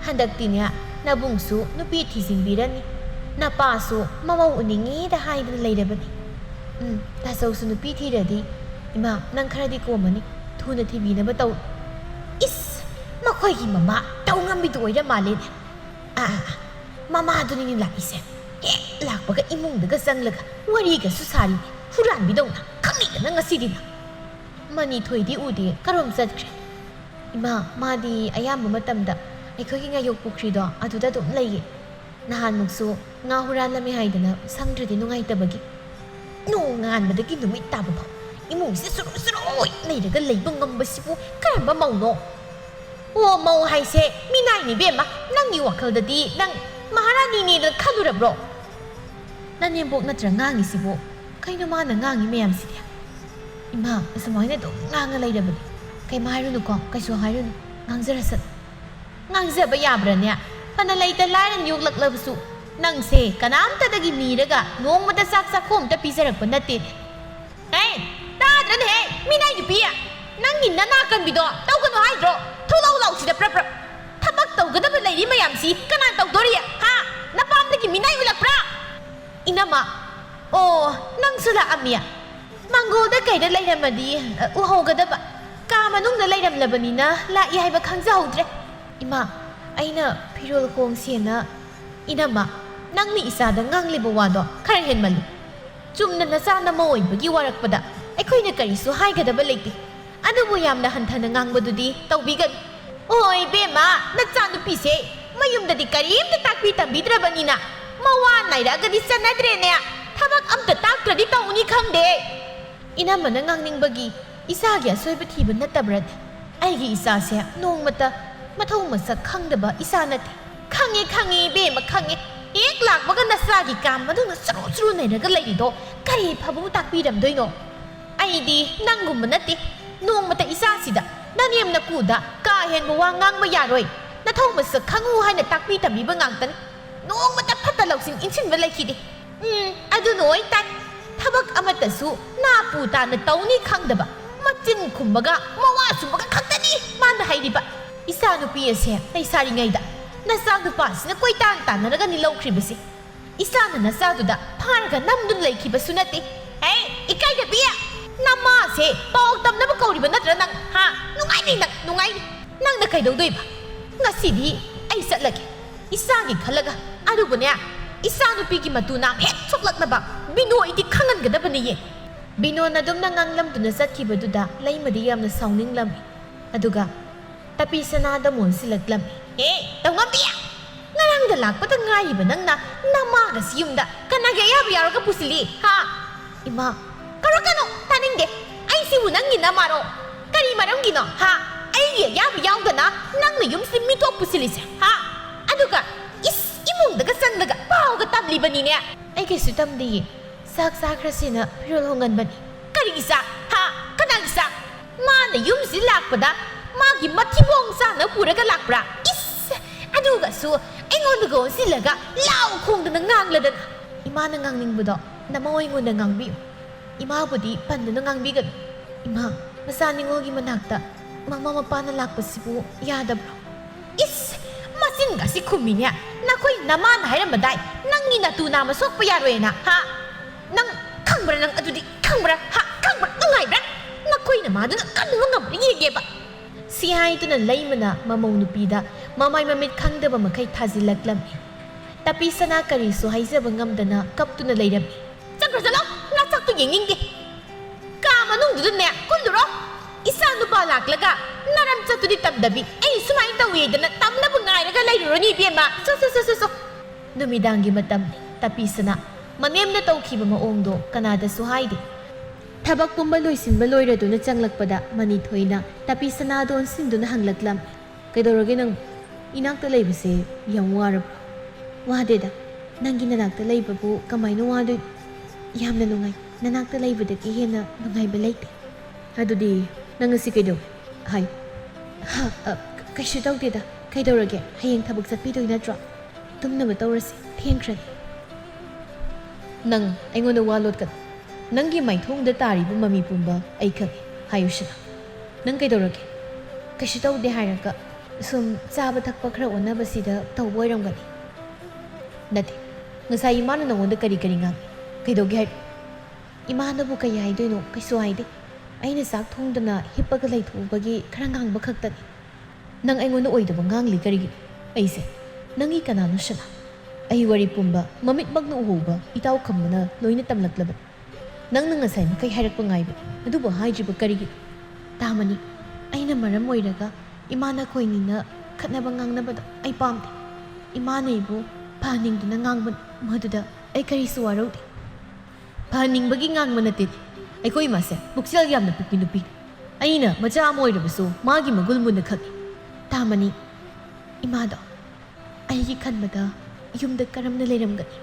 handaktine nabungsu nupi thisingbirani napasu mamau uningi da haidana leirabani tasausu nupi thiradi ima nang kharadi komani thuna thibinaba taw is makhoigi mama taw ngambidu oira malene mama aduni ni lakise lakpaga imungdaga changlaga wariga susari huranbidona khangidana ngasidina mani thoidi ude karom chatkre ima madi ayamba matamda aikhogi ngayok pukrido aduda dum leiye nahan muksu nga huranlami haidana sangdradi nungaitabagi nonganbadagi numit taba phaw imungse suroi leiraga leiba ngambasibu karamba mauno o mau haise minai ni bema nangi wakhaldadi nang maharani ni da khadurabro nanembok natra ngangi sibo kaino mana ngangi meyam sidia ima samaina do nganga leirabani kai mairunu ko kaiso hairunu ngangjarasan ngangjaba yabrane pana leita lairan yoklaklabasu nangse kanamtadagi miraga nongmata sak khomta pisarakpa natte hey tadran he minai nupiya nangi nanakanbido tawgano haidro thulau lausida prapra thabak tawgadaba leiri mayamsi kana tawdoriya ha napamdagi minai ulakpra inama oh nang sula amia mangoda kaida leiramadi uhogadaba ka manungda leiramlabanina la yaiba khangjahodre ima aina phirol khong sena inama nangni isada ngangliba wado khar henmali chumna nasana moibagi warakpada aikhoina karisu haigadaba leite adubu yamna hanthana ngangbadudi tawbigan oi bema nachanu pise mayumdadi karimta takpi tambidrabanina mawa nairagadi sanadrene thabak amta taktradi tawuni khangde inamana ngangngingbagi isagi asoiba thiba natabrat aigi isase nongmata ꯃꯊꯧ ꯃꯁꯛ ꯈꯪꯗꯕ ꯏꯁꯥ ꯅꯠꯇꯦ ꯈꯪꯉꯦ ꯏꯕꯦꯝꯃ ꯈꯪꯉꯦ ꯍꯦꯛ ꯂꯥꯛꯄꯒ ꯅꯆꯥꯒꯤ ꯀꯥꯝ ꯃꯗꯨꯅ ꯆꯨꯔꯨ ꯅꯩꯔꯒ ꯂꯩꯔꯤꯗꯣ ꯀꯔꯤ ꯐꯕꯕꯨ ꯇꯥꯛꯄꯤꯔꯝꯗꯣꯏꯅꯣ ꯑꯩꯗꯤ ꯅꯪꯒꯨꯝꯕ ꯅꯠꯇꯦ ꯅꯣꯡꯃꯇ ꯏꯆꯥꯁꯤꯗ ꯅꯅꯦꯝ ꯅꯀꯨꯗ ꯀꯥ ꯍꯦꯟꯕ ꯋꯥ ꯉꯥꯡꯕ ꯌꯥꯔꯣꯏ ꯅꯊꯧ ꯃꯁꯛ ꯈꯪꯉꯨ ꯍꯥꯏꯅ ꯇꯥꯛꯄꯤ ꯇꯝꯕꯤꯕ ꯉꯥꯛꯇꯅꯤ ꯅꯣꯡꯃꯇ ꯐꯠꯇ ꯂꯧꯁꯤꯡ ꯏꯟꯁꯤꯟꯕ ꯂꯩꯈꯤꯗꯦ ꯑꯗꯨꯅ ꯑꯣꯏ ꯇꯥꯏ ꯊꯕꯛ ꯑꯃꯠꯇꯁꯨ ꯅꯥ ꯄꯨ ꯇꯥꯅ ꯇꯧꯅꯤ ꯈꯪꯗꯕ ꯃꯆꯤꯟ ꯈꯨꯝꯕꯒ ꯃꯋꯥ ꯆꯨꯝꯕꯒ ꯈꯛꯇꯅꯤ ꯃꯥꯅ ꯍꯥꯏꯔꯤꯕ ꯏꯆꯥ ꯅꯨꯄꯤ ꯑꯁꯦ ꯂꯩꯁꯥꯔꯤꯉꯩꯗ ꯅꯆꯥ ꯅꯨꯄꯥꯁꯤꯅ ꯀꯣꯏꯇꯥꯟ ꯇꯥꯟꯅꯔꯒꯅꯤ ꯂꯧꯈ꯭ꯔꯤꯕꯁꯤ ꯏꯆꯥꯅ ꯅꯆꯥꯗꯨꯗ ꯐꯥꯔꯒ ꯅꯝꯗꯨꯅ ꯂꯩꯈꯤꯕꯁꯨ ꯅꯠꯇꯦ ꯍꯦ ꯏꯀꯥꯏꯗꯕꯤ ꯅꯃꯥꯁꯦ ꯄꯥꯎ ꯇꯝꯅꯕ ꯀꯧꯔꯤꯕ ꯅꯠꯇ꯭ꯔ ꯅꯪ ꯅꯨꯡꯉꯥꯏꯅꯤ ꯅꯪꯅ ꯀꯩꯗꯧꯗꯣꯏꯕ ꯉꯁꯤꯗꯤ ꯑꯩ ꯆꯠꯂꯒꯦ ꯏꯆꯥꯒꯤ ꯈꯜꯂꯒ ꯑꯗꯨꯕꯨꯅꯦ ꯏꯆꯥ ꯅꯨꯄꯤꯒꯤ ꯃꯇꯨ ꯅꯥꯝ ꯍꯦꯛ ꯁꯣꯛꯂꯛꯅꯕ ꯕꯤꯅꯣ ꯑꯩꯗꯤ ꯈꯪꯍꯟꯒꯗꯕꯅꯤꯌꯦ ꯕꯤꯅꯣꯅ ꯑꯗꯨꯝꯅ ꯉꯥꯡꯂꯝꯗꯨꯅ ꯆꯠꯈꯤꯕꯗꯨꯗ ꯂꯩꯃꯗꯤ ꯌꯥꯝꯅ ꯁꯥꯎꯅꯤꯡꯂꯝꯃꯤ ꯑꯗꯨꯒ ꯇꯄꯤ ꯁꯅꯥꯗ ꯃꯣꯟꯁꯤꯜꯂꯛꯂꯝꯃꯤ ꯇꯧꯉꯝꯕꯤ ꯉꯔꯥꯡꯗ ꯂꯥꯛꯄꯗ ꯉꯥꯏꯔꯤꯕ ꯅꯪꯅ ꯅꯃꯥꯒꯁꯤ ꯌꯨꯝꯗ ꯀꯅꯥꯒꯤ ꯑꯌꯥꯕ ꯌꯥꯎꯔꯒ ꯄꯨꯁꯤꯜꯂꯤ ꯏꯃꯥ ꯀꯧꯔꯛꯀꯅꯣ ꯇꯥꯅꯤꯡꯗꯦ ꯑꯩꯁꯤꯕꯨ ꯅꯪꯒꯤ ꯅꯃꯥꯔꯣ ꯀꯔꯤ ꯃꯔꯝꯒꯤꯅꯣ ꯑꯩꯒꯤ ꯑꯌꯥꯕ ꯌꯥꯎꯗꯅ ꯅꯪꯅ ꯌꯨꯝꯁꯤ ꯃꯤꯇꯣꯞ ꯄꯨꯁꯤꯜꯂꯤꯁꯦ ꯑꯗꯨꯒ 이몽다가 싼다가 빠오가 땀리버니네 ꯑꯩ ꯀꯩꯁꯨ ꯇꯝꯗꯤꯌꯦ ꯆꯥꯛ ꯆꯥꯈ꯭ꯔꯁꯤꯅ ꯐꯤꯔꯣꯜ ꯍꯣꯡꯒꯟꯕꯅꯤ ꯀꯔꯤꯒꯤ ꯆꯥꯛ ꯀꯅꯥꯒꯤ ꯆꯥꯛ ꯃꯥꯅ ꯌꯨꯝꯁꯤ ꯂꯥꯛꯄꯗ ꯃꯥꯒꯤ ꯃꯊꯤꯕꯣꯡ ꯆꯥꯅ ꯄꯨꯔꯒ ꯂꯥꯛꯄ꯭ꯔꯥ ꯑꯗꯨꯒꯁꯨ ꯑꯩꯉꯣꯟꯗꯒ ꯑꯣꯟꯁꯤꯜꯂꯒ ꯂꯥꯎ ꯈꯣꯡꯗꯅ ꯉꯥꯡꯂꯗꯅ ꯏꯃꯥꯅ ꯉꯥꯡꯅꯤꯡꯕꯗꯣ ꯅꯃꯥ ꯑꯩꯉꯣꯟꯗ ꯉꯥꯡꯕꯤꯌꯨ 이마부디 반드는 ꯉꯥꯡꯕꯤꯒꯅꯨ 이마 masa ningolgi manakta mama mapana lakpasibu yadabro masin kuminya nakoi naman hairambaday nangi natuna masokpa yaroena nang kangbra nang adudi kangbra kangbra nungaibra nakoi namaduna kanu ngamri yegeba si haituna laimana mamau nupida mamai mamit khangdaba makai thazilaklami tapi sana karisu haizaba ngamdana kaptuna leirami chakra nasaktu yengingge ka manungdudune kulluro isa nupa laklaga naram chatudi tamdabi ai sumai tawedana tamnabu ngairaga leiruroni bema so numidangi matam tapi sana manemna tawkhiba maongdo kanada su haidi thabak pumba loisinba loiraduna changlakpada mani thoina tapi sana don sinduna hanglaklam kaidoroge nang inakta leibase yam warab wadeda nangi nanakta leibabu kamaina wadu yamna nungai nanakta leibadaki hena nungai belaite adudi nangasi kaido hai kaishu tawdeda kaidoroge hayeng thabak satpidoi natra tumna matawrasi thengkhrani nang aingonda walot kat nangi maithongda taribu mami pumba ai khagi hayushina nang kaidoroge kaishu tawde hairaka sum chaba thakpa khra onabasida tawboiramgani nati ngasai imana nangonda kari ngang kaidoge hai imanabu kay haidoino kaisu haide aina sak thongdana hippaga leithobagi khara ngang bakhaktani nang aingonda oidaba ngangli karigi aise nangi kanano shana ai wari pumba mamit magna uhoba itaw khambana loina tamlaklaban nang ngasai makai hairakpa ngaiba adubu haijiba karigi tamani aina maram oiraga imana koinina khatnaba ngangnabada ai pamde imana ibu paningduna ngangban maduda ai karisu waraude paningbagi ngangman natin ai koi mase buksel yamna pukpi nupi aina macha amoirabasu magi magul munna khagi tamani imada aigi khanbada yumda karamna leiramgani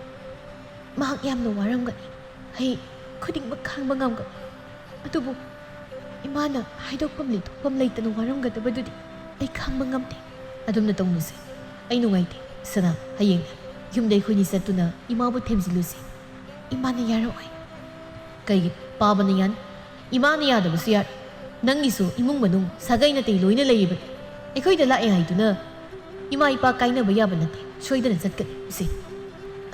mahak yamna waramgani ai khudingba khangba ngamgani adubu imana haidokpam leithopam leitana waramgadabadudi ai khangba ngamte adumna tongmuse ai nungaite sana hayeng yumdai khuni satuna imabu themjilusi imana yaroi kai pabana yan imana yadabasu yar nangisu imung manung sagai nate loina leiba ekhoi da lae haiduna ima ipa kaina ba yaba nate soidana chatkat se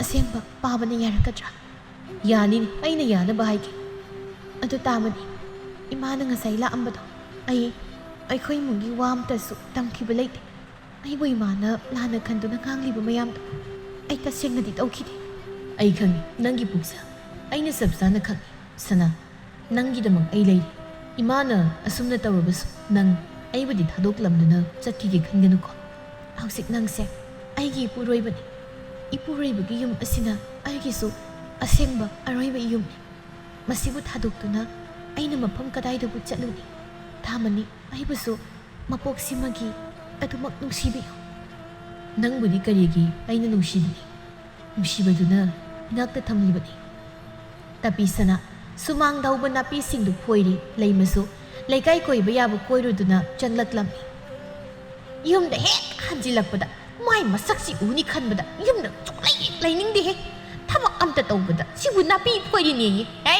asengba pabana yarakatra yani aina yana ba haike adu tamani imana ngasai la ambado ai khoi mungi wam tasu tamkhiba leite ai boi mana lana khanduna ngangli ba mayam ai ta sengnadi tawkhide ai khangi nangi puksa aina sabsana khang sana nangi damang ai lei imana asumna tawrabas nang ai budi thadok lamduna chatkige khanganu ko hausik nangse ai gi puroibani ipuroibagi yum asina ai gi su asengba aroiba yum masibu thadokuna aina mafam kadai da bu chatluni thamani ai busu mapok simagi ꯑꯗꯨꯃꯛ ꯅꯨꯡꯁꯤꯕꯤꯌꯨ ꯅꯪꯕꯨꯗꯤ ꯀꯔꯤꯒꯤ ꯑꯩꯅ ꯅꯨꯡꯁꯤꯕꯅꯤ ꯅꯨꯡꯁꯤꯕꯗꯨꯅ ꯏꯅꯥꯛꯇ ꯊꯝꯂꯤꯕꯅꯤ ꯇꯄꯤꯁꯅ ꯁꯨꯃꯥꯡꯗ ꯍꯧꯕ ꯅꯥꯄꯤꯁꯤꯡꯗꯨ ꯐꯣꯏꯔꯤ ꯂꯩꯃꯁꯨ ꯂꯩꯀꯥꯏ ꯀꯣꯏꯕ ꯌꯥꯕ ꯀꯣꯏꯔꯨꯗꯨꯅ ꯆꯪꯂꯛꯂꯝꯃꯤ ꯌꯨꯝꯗ ꯍꯦꯛ ꯍꯟꯖꯤꯜꯂꯛꯄꯗ ꯃꯥꯏ ꯃꯁꯛꯁꯤ ꯎꯅꯤ ꯈꯟꯕꯗ ꯌꯨꯝꯗ ꯁꯨꯡꯂꯩ ꯂꯩꯅꯤꯡꯗꯦꯍꯦ ꯊꯕꯛ ꯑꯝꯇ ꯇꯧꯕꯗ ꯁꯤꯕꯨ ꯅꯥꯄꯤ ꯐꯣꯏꯔꯤꯅꯦꯌꯦ ꯍꯦ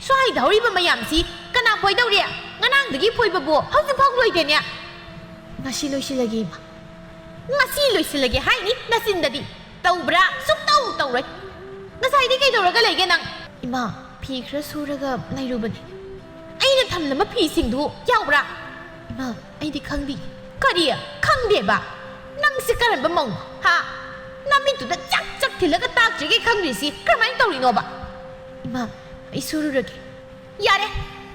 ꯁ꯭ꯋꯥꯏꯗ ꯍꯧꯔꯤꯕ ꯃꯌꯥꯝꯁꯤ ꯀꯅꯥ ꯐꯣꯏꯗꯧꯔꯤ ꯉꯔꯥꯡꯗꯒꯤ ꯐꯣꯏꯕꯕꯨ ꯍꯧꯖꯤꯛꯐꯥꯎ ꯂꯣꯏꯗꯦꯅꯦ ꯉꯁꯤ ꯂꯣꯏꯁꯤꯜꯂꯒꯦ ꯏꯃꯥ ꯉꯁꯤ ꯂꯣꯏꯁꯤꯜꯂꯒꯦ ꯍꯥꯏꯅꯤ ꯅꯆꯤꯟꯗꯗꯤ ꯇꯧꯕ꯭ꯔꯥ ꯁꯨꯛꯇꯧ ꯇꯧꯔꯣꯏ ꯉꯁꯥꯏꯗꯤ ꯀꯩꯗꯧꯔꯒ ꯂꯩꯒꯦ ꯅꯪ 이마 피 खरा 수라가 나이루버니 아이는 탐나마 피싱도 야우라 이마 아이디 캉디 거리야 캉디에바 낭시 까란바 멍 하 남미두다 짝짝 딜러가 딱지게 캉디시 그만이 떠리노바 이마 아이 수르르게 야래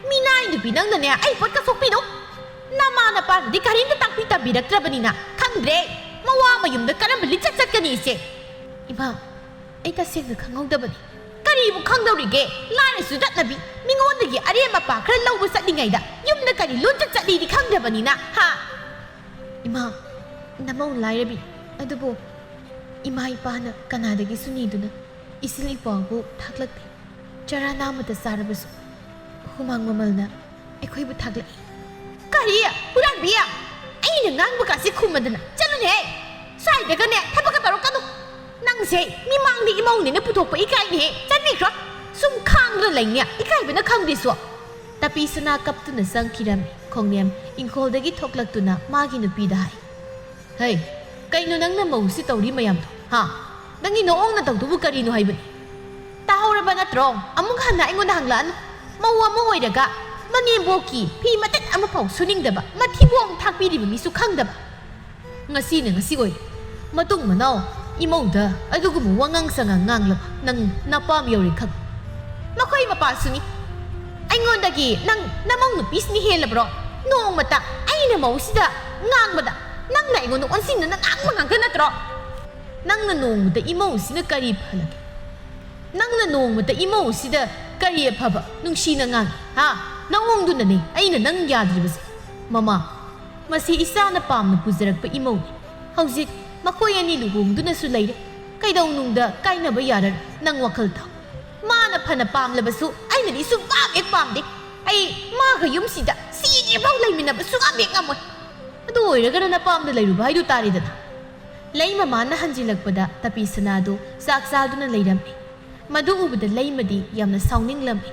미나이도 비낭나네 아이 뻗가 속비노 나마나 빠르디 가린다 딱비 따비락트라바니나 캉드레 마와마 юм다 까란바 리짝짝까니시 이마 아이 다시가 캉하우다바니 ꯀꯔꯤꯕꯨ ꯈꯪꯗꯧꯔꯤꯒꯦ ꯂꯥꯏꯔꯁꯨ ꯆꯠꯅꯕꯤ ꯃꯤꯉꯣꯟꯗꯒꯤ ꯑꯔꯦꯝ ꯑꯄꯥ ꯈꯔ ꯂꯧꯕ ꯆꯠꯂꯤꯉꯩꯗ ꯌꯨꯝꯗ ꯀꯔꯤ ꯂꯣꯟꯆꯠ ꯆꯠꯂꯤꯗꯤ ꯈꯪꯗꯕꯅꯤꯅ ꯍꯥ ꯏꯃꯥ ꯅꯃꯧ ꯂꯥꯏꯔꯕꯤ ꯑꯗꯨꯕꯨ ꯏꯃꯥ ꯏꯄꯥꯅ ꯀꯅꯥꯗꯒꯤꯁꯨ ꯅꯤꯗꯨꯅ ꯏꯁꯤꯜ ꯏꯄꯥꯎꯕꯨ ꯊꯥꯛꯂꯛꯇꯦ ꯆꯔꯥ ꯅꯥꯃꯇ ꯆꯥꯔꯕꯁꯨ ꯍꯨꯃꯥꯡ ꯃꯃꯜꯅ ꯑꯩꯈꯣꯏꯕꯨ ꯊꯥꯛꯂꯛꯏ ꯀꯔꯤ ꯍꯨꯔꯥꯟꯕꯤ ꯑꯩꯅ ꯉꯥꯡꯕꯀꯥꯁꯤ ꯈꯨꯝꯃꯗꯅ ꯆꯠꯂꯨꯅꯦ ꯁ꯭ꯋꯥꯏꯗꯒꯅꯦ ꯊꯕꯛꯀ ꯇꯧꯔꯛꯀꯅꯨ ꯅꯪꯁꯦ ꯃꯤꯃꯥꯡꯗ ꯏꯃꯧꯅꯦꯅ ꯄꯨꯊꯣꯛꯄ ꯏꯀꯥꯏꯅꯦꯍꯦ ꯆꯠꯄꯤꯈ꯭ꯔꯣ ꯁꯨꯝ ꯈꯥꯡꯗꯨꯅ ꯂꯩꯅꯦ ꯏꯀꯥꯏꯕꯅ ꯈꯪꯗꯦꯁꯨ ꯇꯄꯤꯁꯅꯥ ꯀꯞꯇꯨꯅ ꯆꯪꯈꯤꯔꯝꯃꯤ ꯈꯣꯡꯅꯦꯝ ꯏꯪꯈꯣꯜꯗꯒꯤ ꯊꯣꯛꯂꯛꯇꯨꯅ ꯃꯥꯒꯤ ꯅꯨꯄꯤꯗ ꯍꯥꯏ ꯍꯩ ꯀꯩꯅꯣ ꯅꯪꯅ ꯃꯧꯁꯤ ꯇꯧꯔꯤ ꯃꯌꯥꯝꯗꯣ ꯍꯥ ꯅꯪꯒꯤ ꯅꯣꯡꯅ ꯇꯧꯗꯨꯕꯨ ꯀꯔꯤꯅꯣ ꯍꯥꯏꯕꯅꯤ ꯇꯥꯍꯧꯔꯕ ꯅꯠꯇ꯭ꯔꯣ ꯑꯃꯨꯛ ꯍꯟꯅ ꯑꯩꯉꯣꯟꯗ ꯍꯪꯂꯛꯑꯅꯨ ꯃꯧ ꯑꯃ ꯑꯣꯏꯔꯒ ꯃꯅꯦꯝꯕꯣꯛꯀꯤ ꯐꯤ ꯃꯇꯠ ꯑꯃꯐꯥꯎ ꯁꯨꯅꯤꯡꯗꯕ ꯃꯊꯤꯕꯣꯡ ꯊꯥꯛꯄꯤꯔꯤꯕ ꯃꯤꯁꯨ ꯈꯪꯗꯕ ꯉꯁꯤꯅ ꯉꯁꯤ ꯑꯣꯏ ꯃꯇꯨꯡ ꯃꯅꯥꯎ 이모우다 아이고고 왕앙상앙 낭럽 낭 나빠미 요리 칸 마코이 마빠스니 아잉온다기 낭 나몽 누피스니 헬라브로 노옹마따 아이네 마우시다 낭마다 낭 나이고는 원신는 낭 앙망앙 그나들어 낭나 노옹마따 이모우시나 까리 팔라게 낭나 노옹마따 이모우시다 까리에 파바 눅시나 낭하 나옹두나니 아이나 낭 야드리버세 마마 마시 이사나 빰나 부즈락바 이모우니 하우직 ꯃꯈꯣꯏ ꯑꯅꯤ ꯂꯨꯍꯣꯡꯗꯨꯅꯁꯨ ꯂꯩꯔꯦ ꯀꯩꯗꯧꯅꯨꯡꯗ ꯀꯥꯏꯅꯕ ꯌꯥꯔꯔꯣꯏ ꯅꯪ ꯋꯥꯈꯜ ꯊꯥꯎ ꯃꯥꯅ ꯐꯅ ꯄꯥꯝꯂꯕꯁꯨ ꯑꯩꯅꯗꯤ ꯁꯨꯡꯄꯥꯝ ꯍꯦꯛ ꯄꯥꯝꯗꯦ ꯑꯩ ꯃꯥꯒ ꯌꯨꯝꯁꯤꯗ ꯁꯤꯗ꯭ꯔꯤꯐꯥꯎ ꯂꯩꯃꯤꯟꯅꯕ ꯁꯨꯡꯉꯝ ꯍꯦꯛ ꯉꯝꯃꯣꯏ ꯑꯗꯨ ꯑꯣꯏꯔꯒꯅ ꯅꯄꯥꯝꯗ ꯂꯩꯔꯨꯕ ꯍꯥꯏꯗꯨ ꯇꯥꯔꯦꯗꯅ ꯂꯩꯃꯃꯥꯅ ꯍꯟꯖꯤꯜꯂꯛꯄꯗ ꯇꯄꯤꯁꯅꯥꯗꯨ ꯆꯥꯛ ꯆꯥꯗꯨꯅ ꯂꯩꯔꯝꯃꯤ ꯃꯗꯨ ꯎꯕꯗ ꯂꯩꯃꯗꯤ ꯌꯥꯝꯅ ꯁꯥꯎꯅꯤꯡꯂꯝꯃꯤ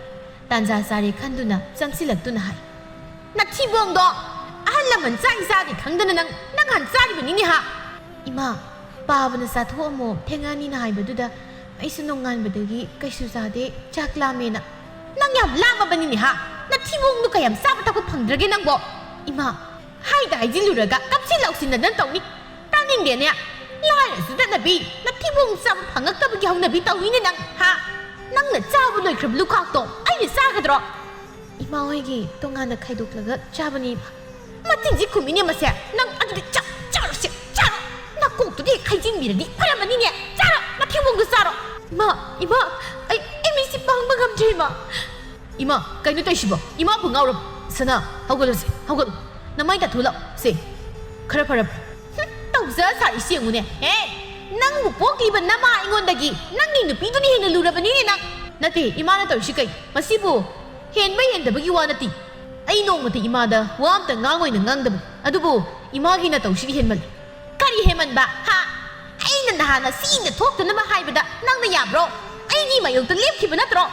ꯇꯥꯟꯖꯥ ꯆꯥꯔꯦ ꯈꯟꯗꯨꯅ ꯆꯪꯁꯤꯜꯂꯛꯇꯨꯅ ꯍꯥꯏ ꯅꯊꯤꯕꯣꯡꯗꯣ ꯑꯍꯜ ꯂꯃꯟ ꯆꯥꯛ ꯆꯥꯗꯦ ꯈꯪꯗꯅ ꯅꯪ ꯍꯥꯟ ꯆꯥꯔꯤꯕꯅꯤꯅꯦ ꯍꯥ 이마 빠바나 사토모 탱아니나 하이버두다 아이스 농간바데기 까이수 자데 짝라메나 낭얌 라마바니니 하 나 티몽도 까얌 싸바타고 팡드라게 낭보 이마 하이다 아이질루라가 깝실라우신나 난 떠니 따닝데냐 라이스 다나비 나 티몽 쌈 팡악다부기 하우나비 떠위니 낭하 낭나 짜부 노이크럽 루카토 아이니 싸가드로 이마 호이기 동안나 카이독라가 짜바니 마틴지 쿠미니 마세 낭 아주리 짜 짜루시 꼭두디 칼진미르니 파라마니냐 짜라 나 티봉도 싸러 이마 아이 미시 방방감지 이마 까이노 떠시버 이마 붕아우럽 서나 하고도세 하고 나마이다 돌아 세 그래파라 떡자 사리 시행우네 에 낭부 뽀기바 나마 잉원다기 낭니 누피두니 헤나 루라바니니 낭 나티 이마나 떠시까이 마시부 헨바 헨다바기 와나티 아이 농마티 이마다 와암다 낭오이나 낭다부 아두부 이마기나 떠시리 헨말 ꯀꯔꯤ ꯍꯦꯃꯟꯕ ꯍꯥ ꯑꯩꯅ ꯅꯍꯥꯟꯅ ꯁꯤꯅ ꯊꯣꯛꯇꯅꯕ ꯍꯥꯏꯕꯗ ꯅꯪꯅ ꯌꯥꯕ꯭ꯔꯣ ꯑꯩꯒꯤ ꯃꯥꯌꯣꯛꯇ ꯂꯦꯞꯈꯤꯕ ꯅꯠꯇ꯭ꯔꯣ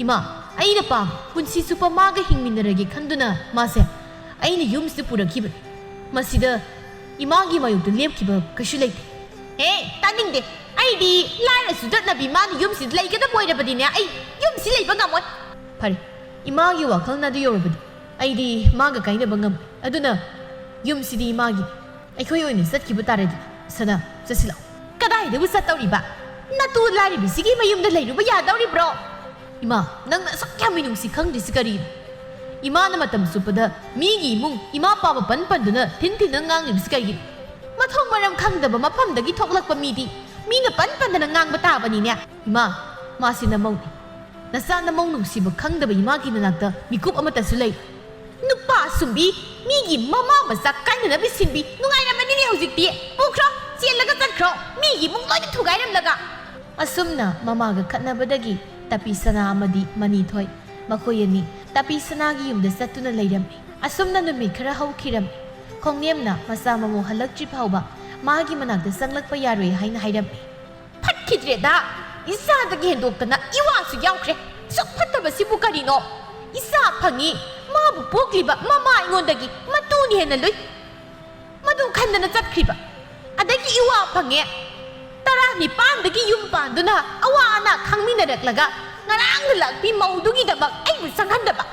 ꯏꯃꯥ ꯑꯩꯅ ꯄꯥꯝ ꯄꯨꯟꯁꯤ ꯆꯨꯞꯄ ꯃꯥꯒ ꯍꯤꯡꯃꯤꯟꯅꯔꯒꯦ ꯈꯟꯗꯨꯅ ꯃꯥꯁꯦ ꯑꯩꯅ ꯌꯨꯝꯁꯤꯗ ꯄꯨꯔꯛꯈꯤꯕꯅꯤ ꯃꯁꯤꯗ ꯏꯃꯥꯒꯤ ꯃꯥꯌꯣꯛꯇ ꯂꯦꯞꯈꯤꯕ ꯀꯩꯁꯨ ꯂꯩꯇꯦ ꯍꯦ ꯇꯥꯅꯤꯡꯗꯦ ꯑꯩꯗꯤ ꯂꯥꯏꯔꯁꯨ ꯆꯠꯅꯕꯤ ꯃꯥꯅ ꯌꯨꯝꯁꯤꯗ ꯂꯩꯒꯗꯕ ꯑꯣꯏꯔꯕꯗꯤꯅꯦ ꯑꯩ ꯌꯨꯝꯁꯤ ꯂꯩꯕ ꯉꯝꯃꯣꯏ ꯐꯔꯦ ꯏꯃꯥꯒꯤ ꯋꯥꯈꯜꯅ ꯑꯗꯨ ꯌꯧꯔꯕꯗꯤ ꯑꯩꯗꯤ ꯃꯥꯒ ꯀꯥꯏꯅꯕ ꯉꯝꯃꯣꯏ ꯑꯗꯨꯅ ꯌꯨꯝꯁꯤꯗꯤ ꯏꯃꯥꯒꯤꯅꯤ ꯑꯩꯈꯣꯏ ꯑꯣꯏꯅ ꯆꯠꯈꯤꯕ ꯇꯥꯔꯦꯗꯤ ꯁꯅꯥ ꯆꯠꯁꯤꯜꯂꯛꯑꯣ ꯀꯗꯥꯏꯗꯕꯨ ꯆꯠꯇꯧꯔꯤꯕ ꯅꯇꯨ ꯂꯥꯏꯔꯤꯕꯤꯁꯤꯒꯤ ꯃꯌꯨꯝꯗ ꯂꯩꯔꯨꯕ ꯌꯥꯗꯧꯔꯤꯕ꯭ꯔꯣ ꯏꯃꯥ ꯅꯪꯅ ꯑꯁꯨꯛ ꯌꯥꯝ ꯃꯤꯅꯨꯡꯁꯤ ꯈꯪꯗ꯭ꯔꯤꯁꯤ ꯀꯔꯤꯅꯣ ꯏꯃꯥꯅ ꯃꯇꯝ ꯆꯨꯞꯄꯗ ꯃꯤꯒꯤ ꯏꯃꯨꯡ ꯏꯃꯥ ꯄꯥꯕ ꯄꯟꯗꯨꯅ ꯊꯤꯟ ꯉꯥꯡꯂꯤꯕꯁꯤ ꯀꯩꯒꯤꯅꯣ ꯃꯊꯣꯡ ꯃꯔꯝ ꯈꯪꯗꯕ ꯃꯐꯝꯗꯒꯤ ꯊꯣꯛꯂꯛꯄ ꯃꯤꯗꯤ ꯃꯤꯅ ꯄꯟꯗꯅ ꯉꯥꯡꯕ ꯇꯥꯕꯅꯤꯅꯦ ꯏꯃꯥ ꯃꯥꯁꯤ ꯅꯃꯧꯅꯤ ꯅꯆꯥ ꯅꯃꯧ ꯅꯨꯡꯁꯤꯕ ꯈꯪꯗꯕ ꯏꯃꯥꯒꯤ ꯅꯅꯥꯛꯇ ꯃꯤꯀꯨꯞ ꯑꯃꯠꯇꯁꯨ ꯂꯩ ꯅꯨꯄꯥ ꯁꯨꯝꯕꯤ ꯃꯤꯒꯤ ꯃꯃꯥ ꯃꯆꯥ ꯀꯥꯏꯅꯅꯕ ꯁꯤꯟꯕꯤ ꯅꯨꯡꯉꯥꯏꯔꯝꯃꯅꯤ ꯐꯔꯦꯅꯦ ꯍꯧꯖꯤꯛꯇꯤ ꯄꯨꯈ꯭ꯔꯣ ꯆꯦꯜꯂꯒ ꯆꯠꯈ꯭ꯔꯣ ꯃꯤꯒꯤ ꯏꯃꯨꯡ ꯂꯣꯏꯅ ꯊꯨꯒꯥꯏꯔꯝꯂꯒ ꯑꯁꯨꯝꯅ ꯃꯃꯥꯒ ꯈꯠꯅꯕꯗꯒꯤ ꯇꯥꯄꯤ ꯁꯅꯥ ꯑꯃꯗꯤ ꯃꯅꯤꯊꯣꯏ ꯃꯈꯣꯏ ꯑꯅꯤ ꯇꯥꯄꯤ ꯁꯅꯥꯒꯤ ꯌꯨꯝꯗ ꯆꯠꯇꯨꯅ ꯂꯩꯔꯝꯃꯤ ꯑꯁꯨꯝꯅ ꯅꯨꯃꯤꯠ ꯈꯔ ꯍꯧꯈꯤꯔꯝꯃꯤ ꯈꯣꯡꯅꯦꯝꯅ ꯃꯆꯥ ꯃꯃꯧ ꯍꯜꯂꯛꯇ꯭ꯔꯤ ꯐꯥꯎꯕ ꯃꯥꯒꯤ ꯃꯅꯥꯛꯇ ꯆꯪꯂꯛꯄ ꯌꯥꯔꯣꯏ ꯍꯥꯏꯅ ꯍꯥꯏꯔꯝꯃꯤ ꯐꯠꯈꯤꯗ꯭ꯔꯦꯗ ꯏꯆꯥꯗꯒꯤ ꯍꯦꯟꯗꯣꯛꯇꯅ ꯏꯋꯥꯁꯨ ꯌꯥꯎꯈ꯭ꯔꯦ ꯁꯨꯛ ꯐꯠꯇꯕꯁꯤꯕꯨ ꯀꯔꯤꯅꯣ ꯏꯆꯥ ꯐꯪꯉꯤ ꯃꯥꯕꯨ ꯄꯣꯛꯂꯤꯕ ꯃꯃꯥ ꯑꯩꯉꯣꯟꯗꯒꯤ ꯃꯇꯨꯅ ꯍꯦꯟꯅ ꯂꯨꯏ ꯃꯗꯨ ꯈꯟꯗꯅ ꯆꯠꯈ꯭ꯔꯤꯕ ꯑꯗꯒꯤ ꯏꯋꯥ ꯐꯪꯉꯦ 19ꯗꯒꯤ ꯌꯨꯝ ꯄꯥꯟꯗꯨꯅ ꯑꯋꯥ ꯑꯅꯥ ꯈꯪꯃꯤꯟꯅꯔꯛꯂꯒ ꯉꯔꯥꯡꯗ ꯂꯥꯛꯄꯤ ꯃꯧꯗꯨꯒꯤꯗꯃꯛ ꯑꯩꯕꯨ ꯆꯪꯍꯟꯗꯕ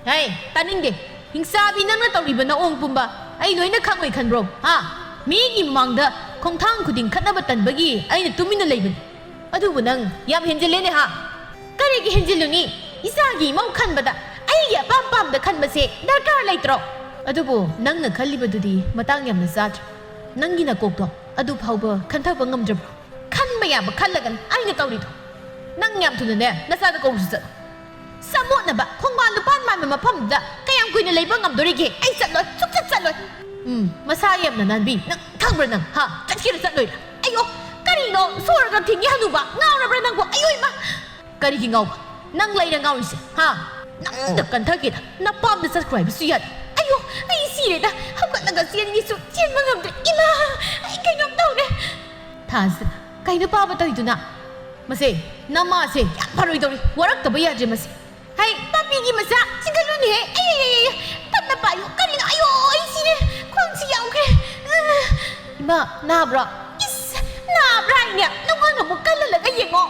ꯍꯩ ꯇꯥꯅꯤꯡꯗꯦ ꯍꯤꯡꯁꯥꯕꯤ ꯅꯪꯅ ꯇꯧꯔꯤꯕ ꯅꯑꯣꯡ ꯄꯨꯝꯕ ꯑꯩ ꯂꯣꯏꯅ ꯈꯪꯉꯣꯏ ꯈꯟꯕ꯭ꯔꯣ ꯍꯥ ꯃꯤꯒꯤ ꯃꯃꯥꯡꯗ ꯈꯣꯡꯊꯥꯡ ꯈꯨꯗꯤꯡ ꯈꯠꯅꯕ ꯇꯟꯕꯒꯤ ꯑꯩꯅ ꯇꯨꯃꯤꯟꯅ ꯂꯩꯕꯅꯤ ꯑꯗꯨꯕꯨ ꯅꯪ ꯌꯥꯝ ꯍꯦꯟꯖꯤꯜꯂꯦꯅꯦ ꯍꯥ ꯀꯔꯤꯒꯤ ꯍꯦꯟꯖꯤꯜꯂꯨꯅꯤ ꯏꯆꯥꯒꯤ ꯏꯃꯧ ꯈꯟꯕꯗ ꯑꯩꯒꯤ ꯑꯄꯥꯝ ꯄꯥꯝꯗ ꯈꯟꯕꯁꯦ ꯗꯔꯀꯥꯔ ꯂꯩꯇ꯭ꯔꯣ ꯑꯗꯨꯕꯨ ꯅꯪꯅ ꯈꯜꯂꯤꯕꯗꯨꯗꯤ ꯃꯇꯥꯡ ꯌꯥꯝꯅ ꯆꯥꯗ꯭ꯔꯦ ꯅꯪꯒꯤ ꯅꯀꯣꯛꯇꯣ ꯑꯗꯨ ꯐꯥꯎꯕ ꯈꯟꯊꯕ ꯉꯝꯗ꯭ꯔꯕ꯭ꯔꯣ ꯈꯟꯕ ꯌꯥꯕ ꯈꯜꯂꯒꯅ ꯑꯩꯅ ꯇꯧꯔꯤꯗꯣ ꯅꯪ ꯌꯥꯝ ꯊꯨꯅꯅꯦ ꯅꯆꯥꯗ ꯀꯧꯕꯁꯨ ꯆꯠꯂꯣ ꯁꯃꯣꯠꯅꯕ ꯈꯣꯡꯕꯥꯟ ꯂꯨꯄꯥꯟ ꯃꯥꯟꯕ ꯃꯐꯝꯗꯨꯗ ꯀꯌꯥꯝ ꯀꯨꯏꯅ ꯂꯩꯕ ꯉꯝꯗꯣꯔꯤꯒꯦ ꯑꯩ ꯆꯠꯂꯣꯏ ꯁꯨꯛꯆꯠ ꯆꯠꯂꯣꯏ ꯃꯁꯥ ꯌꯥꯝꯅ ꯅꯥꯟꯕꯤ ꯅꯪ ꯈꯪꯕ꯭ꯔꯥ ꯅꯪ ꯍꯥ ꯆꯠꯈꯤꯔ ꯆꯠꯂꯣꯏꯔꯥ ꯑꯩꯌꯣ ꯀꯔꯤꯅꯣ ꯁꯣꯔꯒ ꯊꯤꯡꯒꯤ ꯍꯅꯨꯕ ꯉꯥꯎꯔꯕ꯭ꯔꯥ ꯅꯪꯕꯨ ꯑꯌꯣ ꯏꯃꯥ ꯀꯔꯤꯒꯤ ꯉꯥꯎꯕ ꯅꯪ ꯂꯩꯔ ꯉꯥꯎꯔꯤꯁꯦ ꯍꯥ ꯅꯪꯗ ꯀꯟꯊꯒꯦꯗ ꯅꯄꯥꯝꯗ ꯆꯠꯈ꯭ꯔꯣ ꯍꯥꯏꯕꯁꯨ ꯌꯥꯗꯦ ꯑꯌꯣ ꯑꯩ ꯁꯤꯔꯦꯗ ꯍꯧꯒꯠꯂꯒ ꯆꯦꯟꯒꯤꯁꯨ ꯆꯦꯟꯕ ꯉꯝꯗ꯭ꯔꯦ ꯏꯃꯥ ꯑꯩ ꯀꯩꯅꯣꯝ ꯇꯧꯔꯦ ꯊꯥꯖꯅ ꯀꯩꯅꯣ ꯄꯥꯕ ꯇꯧꯏꯗꯨꯅ ꯃꯁꯦ ꯅꯃꯥꯁꯦ ꯌꯥꯝ ꯐꯔꯣꯏꯗꯧꯔꯤ ꯋꯥꯔꯛꯇꯕ ꯌꯥꯗ꯭ꯔꯦ ꯃꯁꯤ ꯍꯩ ꯄꯥꯄꯤꯒꯤ ꯃꯆꯥ ꯆꯤꯡꯈꯠꯂꯨꯅꯦꯍꯦ ꯑꯩ ꯇꯞꯅ ꯄꯥꯏꯌꯨ ꯀꯔꯤꯅꯣ ꯑꯌꯣ ꯑꯩ ꯁꯤꯔꯦ ꯈ꯭ꯋꯥꯡꯁꯤ ꯌꯥꯎꯈ꯭ꯔꯦ ꯏꯃꯥ ꯅꯥꯕ꯭ꯔꯣ ꯏꯁ ꯅꯥꯕ꯭ꯔꯥ ꯍꯥꯏꯅꯦ ꯅꯉꯣꯟ ꯑꯃꯨꯛ ꯀꯜꯍꯜꯂꯒ ꯌꯦꯡꯉꯣ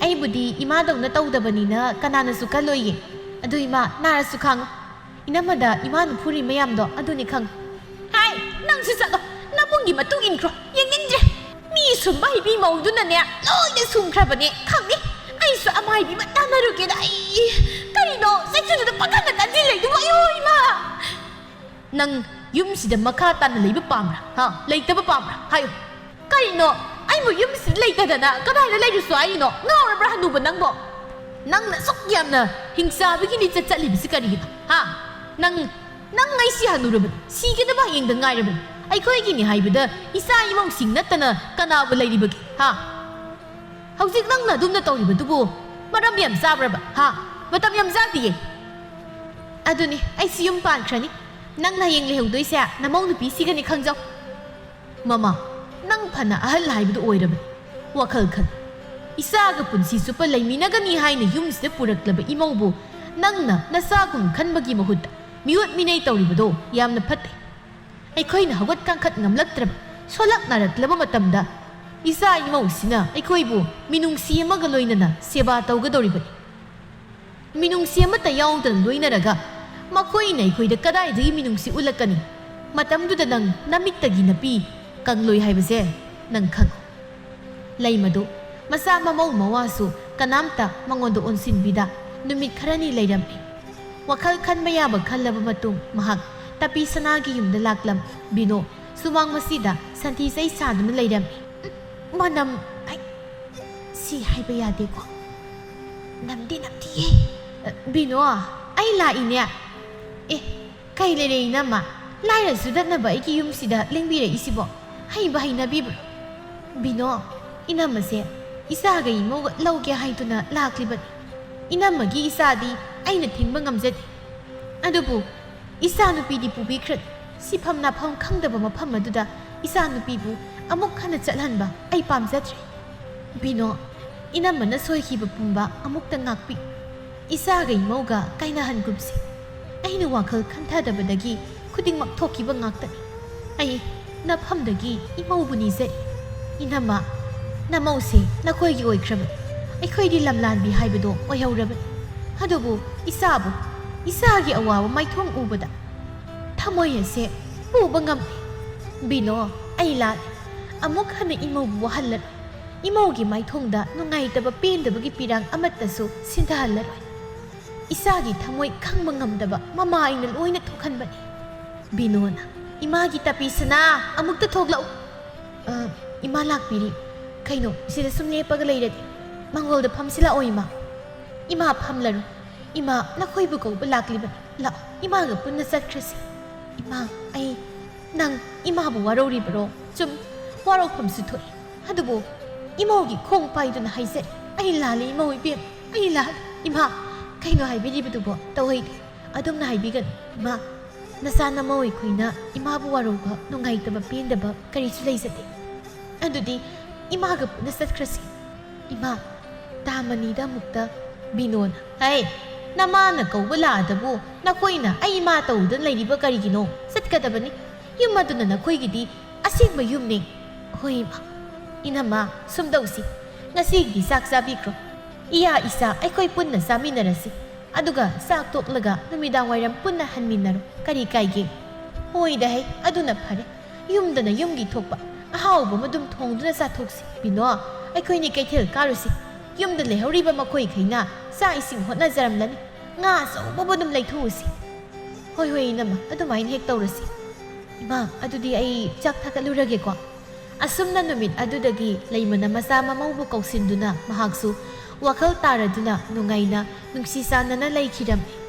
ꯑꯩꯕꯨꯗꯤ ꯏꯃꯥꯗꯧꯅ ꯇꯧꯗꯕꯅꯤꯅ ꯀꯅꯥꯅꯁꯨ ꯀꯜꯂꯣꯏꯌꯦ ꯑꯗꯨ ꯏꯃꯥ ꯅꯥꯔꯁꯨ ꯈꯥꯡꯉꯨ ꯏꯅꯝꯃꯗ ꯏꯃꯥꯅ ꯐꯨꯔꯤ ꯃꯌꯥꯝꯗꯣ ꯑꯗꯨꯅꯤ ꯈꯪꯉꯨ ꯍꯥꯏ ꯅꯪꯁꯨ ꯆꯠꯂꯣ ꯅꯕꯨꯡꯒꯤ ꯃꯇꯨꯡ ꯏꯟꯈ꯭ꯔꯣ ꯌꯦꯡꯅꯤꯡꯗ꯭ꯔꯦ ꯃꯤ ꯁꯨꯝꯕ ꯍꯩꯕꯤ ꯃꯧꯗꯨꯅꯅꯦ ꯂꯣꯏꯅ ꯁꯨꯝꯈ꯭ꯔꯕꯅꯦ ꯈꯪꯅꯤ ꯑꯩꯁꯨ ꯑꯃꯥꯏꯕꯤ ꯇꯥꯟꯅꯔꯨꯒꯦꯗ ꯑꯩ ꯀꯔꯤꯅꯣ ꯆꯩꯁꯨꯗꯨꯗ ꯄꯥꯈꯪꯅ ꯀꯟꯁꯤꯜꯂꯩꯗꯨꯕꯨ ꯑꯌꯣ ꯏꯃꯥ ꯅꯪ ꯌꯨꯝꯁꯤꯗ ꯃꯈꯥ ꯇꯥꯅ ꯂꯩꯕ ꯄꯥꯝꯕ꯭ꯔꯥ ꯍꯥ ꯂꯩꯇꯕ ꯄꯥꯝꯕ꯭ꯔꯥ ꯍꯥꯏꯌꯨ ꯀꯔꯤꯅꯣ ꯑꯩꯕꯨ ꯌꯨꯝꯁꯤꯗ ꯂꯩꯇꯗꯅ ꯀꯗꯥꯏꯗ ꯂꯩꯔꯨꯁꯨ ꯍꯥꯏꯔꯤꯅꯣ ꯉꯥꯎꯔꯕ꯭ꯔꯥ ꯍꯅꯨꯕ ꯅꯪꯕꯣ ꯅꯪꯅ ꯁꯨꯛ ꯌꯥꯝꯅ ꯍꯤꯡꯆꯥꯕꯒꯤ ꯂꯤꯆꯠ ꯆꯠꯂꯤꯕꯁꯤ ꯀꯔꯤꯒꯤꯅꯣ ꯍꯥ ꯅꯪ ꯑꯩꯁꯤ ꯍꯟꯅꯨꯔꯕꯅꯤ ꯁꯤꯒꯗꯕ ꯍꯌꯦꯡꯗ ꯉꯥꯏꯔꯕꯅꯤ ꯑꯩꯈꯣꯏꯒꯤꯅꯤ ꯍꯥꯏꯕꯗ ꯏꯆꯥ ꯏꯃꯧꯁꯤꯡ ꯅꯠꯇꯅ ꯀꯅꯥꯕꯨ ꯂꯩꯔꯤꯕꯒꯦ ꯍꯥ ꯍꯧꯖꯤꯛ ꯅꯪꯅ ꯑꯗꯨꯝꯅ ꯇꯧꯔꯤꯕꯗꯨꯕꯨ ꯃꯔꯝ ꯌꯥꯝ ꯆꯥꯕ꯭ꯔꯕ ꯍꯥ ꯃꯇꯝ ꯌꯥꯝ ꯆꯥꯗꯤꯌꯦ ꯑꯗꯨꯅꯤ ꯑꯩꯁꯤ ꯌꯨꯝ ꯄꯥꯟꯈ꯭ꯔꯅꯤ ꯅꯪꯅ ꯍꯌꯦꯡ ꯂꯩꯍꯧꯗꯣꯏꯁꯦ ꯅꯃꯧ ꯅꯨꯄꯤꯁꯤꯒꯅꯤ ꯈꯪꯖꯧ ꯃꯃꯥ ꯅꯪ ꯐꯅ ꯑꯍꯜ ꯍꯥꯏꯕꯗꯨ ꯑꯣꯏꯔꯕꯅꯤ ꯋꯥꯈꯜ ꯈꯜ ꯏꯆꯥꯒ ꯄꯨꯟꯁꯤ ꯆꯨꯞꯄ ꯂꯩꯃꯤꯟꯅꯒꯅꯤ ꯍꯥꯏꯅ ꯌꯨꯝꯁꯤꯗ ꯄꯨꯔꯛꯂꯕ ꯏꯃꯧꯕꯨ ꯅꯪꯅ ꯅꯆꯥꯒꯨꯝ ꯈꯟꯕꯒꯤ ꯃꯍꯨꯠꯇ ꯃꯤꯑꯣꯠ ꯃꯤꯅꯩ ꯇꯧꯔꯤꯕꯗꯣ ꯌꯥꯝꯅ ꯐꯠꯇꯦ ꯑꯩꯈꯣꯏꯅ ꯍꯧꯒꯠ ꯀꯥꯡꯈꯠ ꯉꯝꯂꯛꯇ꯭ꯔꯕ ꯁꯣꯜꯂꯛꯅꯔꯛꯂꯕ ꯃꯇꯝꯗ ꯏꯆꯥ ꯏꯃꯧꯁꯤꯅ ꯑꯩꯈꯣꯏꯕꯨ ꯃꯤꯅꯨꯡꯁꯤ ꯑꯃꯒ ꯂꯣꯏꯅꯅ ꯁꯦꯕꯥ ꯇꯧꯒꯗꯧꯔꯤꯕꯅꯤ ꯃꯤꯅꯨꯡꯁꯤ ꯑꯃꯠꯇ ꯌꯥꯎꯗꯅ ꯂꯣꯏꯅꯔꯒ ꯃꯈꯣꯏꯅ ꯑꯩꯈꯣꯏꯗ ꯀꯗꯥꯏꯗꯒꯤ ꯃꯤꯅꯨꯡꯁꯤ ꯎꯠꯂꯛꯀꯅꯤ ꯃꯇꯝꯗꯨꯗ ꯅꯪ ꯅꯃꯤꯠꯇꯒꯤ ꯅꯄꯤ ꯀꯪꯂꯣꯏ ꯍꯥꯏꯕꯁꯦ ꯅꯪ ꯈꯪꯉꯨ ꯂꯩ ꯃꯗꯨ ꯃꯆꯥ ꯃꯃꯧ ꯃꯋꯥꯁꯨ ꯀꯅꯥꯝꯇ ꯃꯉꯣꯟꯗ ꯑꯣꯟꯁꯤꯟꯕꯤꯗ ꯅꯨꯃꯤꯠ ꯈꯔꯅꯤ ꯂꯩꯔꯝꯃꯤ ꯋꯥꯈꯜ ꯈꯟꯕ ꯌꯥꯕ ꯈꯜꯂꯕ ꯃꯇꯨꯡ ꯃꯍꯥꯛ ꯇꯥꯄꯤ ꯁꯅꯥꯒꯤ ꯌꯨꯝꯗ ꯂꯥꯛꯂꯝ ꯕꯤꯅꯣ ꯁꯨꯃꯥꯡ ꯃꯁꯤꯗ ꯁꯟꯊꯤ ꯆꯩ ꯁꯥꯗꯨꯅ ꯂꯩꯔꯝꯃꯤ ꯃꯅꯝ ꯁꯤ ꯍꯥꯏꯕ ꯌꯥꯗꯦꯀꯣ ꯅꯝꯗꯤ ꯅꯝꯊꯤꯌꯦ ꯕꯤꯅꯣ ꯑꯩ ꯂꯥꯛꯏꯅꯦ ꯀꯩ ꯂꯩꯔꯦ ꯏꯅꯝꯃ ꯂꯥꯏꯔꯁꯨ ꯗꯠꯅꯕ ꯑꯩꯒꯤ ꯌꯨꯝꯁꯤꯗ ꯂꯦꯡꯕꯤꯔꯛꯏꯁꯤꯕꯣ ꯍꯩꯕ ꯍꯩꯅꯕꯤꯕ꯭ꯔꯣ ꯕꯤꯅꯣ ꯏꯅꯝꯃꯁꯦ ꯏꯆꯥꯒ ꯏꯃꯧꯒ ꯂꯧꯒꯦ ꯍꯥꯏꯗꯨꯅ ꯂꯥꯛꯂꯤꯕꯅꯤ 이남마기 이사디 아이는 팅방감제 아두부 이사 누비디 부비크릇 시팜 나팜 캉다바 마팜 마두다 이사 누비부 아목 하나 짤한바 아이 밤자트리 비노 이남마나 소이히바 뿜바 아목다 ꯉꯥꯛꯄꯤ 이사가 이모가 까이나한 굽시 아이는 와클 칸타다바다기 쿠딩막 토키바 ꯉꯥꯛꯇani 아이 나팜다기 이모부니세 이남마 나모세 나코이기 오이크라바 ꯑꯩꯈꯣꯏꯗꯤ ꯂꯝꯂꯥꯟꯕꯤ ꯍꯥꯏꯕꯗꯣ ꯑꯣꯏꯍꯧꯔꯕꯅꯤ ꯑꯗꯨꯕꯨ ꯏꯁꯥꯒꯤ ꯑꯋꯥꯕ ꯃꯥꯏꯊꯣꯡ ꯎꯕꯗ ꯊꯃꯣꯏ ꯑꯁꯦ ꯄꯨꯕ ꯉꯝꯗꯦ ꯕꯤꯅꯣ ꯑꯩ ꯂꯥꯜꯂꯦ ꯑꯃꯨꯛ ꯍꯟꯅ ꯏꯃꯧꯕꯨ ꯋꯥꯍꯜꯂꯔꯣꯏ ꯏꯃꯧꯒꯤ ꯃꯥꯏꯊꯣꯡꯗ ꯅꯨꯡꯉꯥꯏꯇꯕ ꯄꯦꯟꯗꯕꯒꯤ ꯄꯤꯔꯥꯡ ꯑꯃꯠꯇꯁꯨ ꯁꯤꯟꯊꯍꯜꯂꯔꯣꯏ ꯏꯁꯥꯒꯤ ꯊꯃꯣꯏ ꯈꯪꯕ ꯉꯝꯗꯕ ꯃꯃꯥ ꯑꯩꯅ ꯂꯣꯏꯅ ꯊꯣꯛꯍꯟꯕꯅꯤ ꯕꯤꯅꯣꯅ ꯏꯃꯥꯒꯤ ꯇꯄꯤꯁꯅꯥ ꯑꯃꯨꯛꯇ ꯊꯣꯛꯂꯛꯎ 이마 ꯂꯥꯛꯄꯤꯔꯤ ꯀꯩꯅꯣ ꯁꯤꯗ ꯁꯨꯝ ꯂꯦꯞꯄꯒ ꯂꯩꯔꯗꯤ ꯃꯪꯒꯣꯜꯗ ꯐꯝꯁꯤꯜꯂꯛꯑꯣ 이마 ꯐꯝꯂꯔꯣ 이마 ꯅꯈꯣꯏꯕꯨ ꯀꯧꯕ ꯂꯥꯛꯂꯤꯕꯅꯤ ꯂꯥꯛꯑꯣ 이마ꯒ ꯄꯨꯟꯅ ꯆꯠꯈ꯭ꯔꯁꯤ 이마 ꯅꯪ ꯏꯃꯥꯕꯨ ꯋꯥꯔꯧꯔꯤꯕꯔꯣ? ꯆꯨꯝ, ꯋꯥꯔꯧꯐꯝꯁꯨ ꯊꯣꯛꯏ. ꯑꯗꯨꯕꯨ ꯏꯃꯧꯒꯤ ꯈꯣꯡ ꯄꯥꯏꯗꯨꯅ ꯍꯥꯏꯖꯔꯤ. ꯑꯩ ꯂꯥꯜꯂꯤ ꯏꯃꯧ ꯏꯕꯦꯝ, ꯑꯩ ꯂꯥꯜꯂꯤ. ꯏꯃꯥ, ꯀꯩꯅꯣ ꯍꯥꯏꯕꯤꯔꯤꯕꯗꯨꯕꯣ? ꯇꯧꯍꯩꯗꯦ, ꯑꯗꯨꯝꯅ ꯍꯥꯏꯕꯤꯒꯅꯨ. ꯏꯃꯥ, ꯅꯆꯥ ꯅꯃꯧ ꯑꯩꯈꯣꯏꯅ ꯏꯃꯥꯕꯨ ꯋꯥꯔꯧꯕ, ꯅꯨꯡꯉꯥꯏꯇꯕ, ꯄꯦꯟꯗꯕ ꯀꯔꯤꯁꯨ ꯂꯩꯖꯗꯦ. ꯑꯗꯨꯗꯤ ꯏꯃꯥꯒ ꯄꯨꯟꯅ ꯆꯠꯈ꯭ꯔꯁꯤ. ꯏꯃꯥ, ꯇꯥꯃꯅꯤꯗ ꯑꯃꯨꯛꯇ ꯕꯤꯅꯣꯅ, ꯍꯩ, ꯅꯃꯥꯅ ꯀꯧꯕ ꯂꯥꯛꯑꯗꯕꯨ ꯅꯈꯣꯏꯅ ꯑꯩ ꯏꯃꯥ ꯇꯧꯗꯨꯅ ꯂꯩꯔꯤꯕ ꯀꯔꯤꯒꯤꯅꯣ? ꯆꯠꯀꯗꯕꯅꯤ. ꯌꯨꯝ ꯑꯗꯨꯅ ꯅꯈꯣꯏꯒꯤꯗꯤ ꯑꯁꯦꯡꯕ ꯌꯨꯝꯅꯤ. ꯍꯣꯏ ꯏꯃꯥ. ꯏꯅꯝꯃ, ꯁꯨꯝꯗꯧꯁꯤ. ꯉꯁꯤꯒꯤꯗꯤ ꯆꯥꯛ ꯆꯥꯕꯤꯈ꯭ꯔꯣ. ꯏꯌꯥ ꯏꯆꯥ ꯑꯩꯈꯣꯏ ꯄꯨꯟꯅ ꯆꯥꯃꯤꯟꯅꯔꯁꯤ. ꯑꯗꯨꯒ ꯆꯥꯛ ꯇꯣꯛꯂꯒ ꯅꯨꯃꯤꯗꯥꯡ ꯋꯥꯏꯔꯝ ꯄꯨꯟꯅ ꯍꯟꯃꯤꯟꯅꯔꯣ. ꯀꯔꯤ ꯀꯥꯏꯒꯦ? ꯍꯣꯏꯗ ꯍꯩ, ꯑꯗꯨꯅ ꯐꯔꯦ. ꯌꯨꯝꯗꯅ ꯌꯨꯝꯒꯤ ꯊꯣꯛꯄ ꯑꯍꯥꯎꯕ ꯑꯃꯗꯨꯝ ꯊꯣꯡꯗꯨꯅ ꯆꯥꯊꯣꯛꯁꯤ. ꯕꯤꯅꯣ, ꯑꯩꯈꯣꯏꯅꯤ ꯀꯩꯊꯦꯜ ꯀꯥꯔꯨꯁꯤ. ꯌꯨꯝꯗ ꯂꯩꯍꯧꯔꯤꯕ ꯃꯈꯣꯏꯈꯩꯅ ꯆꯥꯛ ꯏꯁꯤꯡ ꯍꯣꯠꯅꯖꯔꯝꯂꯅꯤ. ꯉꯥ ꯑꯆꯧꯕꯕꯨ ꯑꯗꯨꯝ ꯂꯩꯊꯣꯛꯎꯁꯤ. ꯍꯣꯏ ꯍꯣꯏ ꯏꯅꯝꯃ, ꯑꯗꯨꯃꯥꯏꯅ ꯍꯦꯛ ꯇꯧꯔꯁꯤ. ꯏꯃꯥ, ꯑꯗꯨꯗꯤ ꯑꯩ ꯆꯥꯛ ꯊꯥꯒꯠꯂꯨꯔꯒꯦꯀꯣ. ꯑꯁꯨꯝꯅ ꯅꯨꯃꯤꯠ ꯑꯗꯨꯗꯒꯤ ꯂꯩꯃꯅ ꯃꯆꯥ ꯃꯃꯧꯕꯨ ꯀꯧꯁꯤꯟꯗꯨꯅ ꯃꯍꯥꯛꯁꯨ ꯋꯥꯈꯜ ꯇꯥꯔꯗꯨꯅ ꯅꯨꯡꯉꯥꯏꯅ ꯅꯨꯡꯁꯤ ꯆꯥꯟꯅꯅ ꯂꯩꯈꯤꯔꯝꯃꯤ.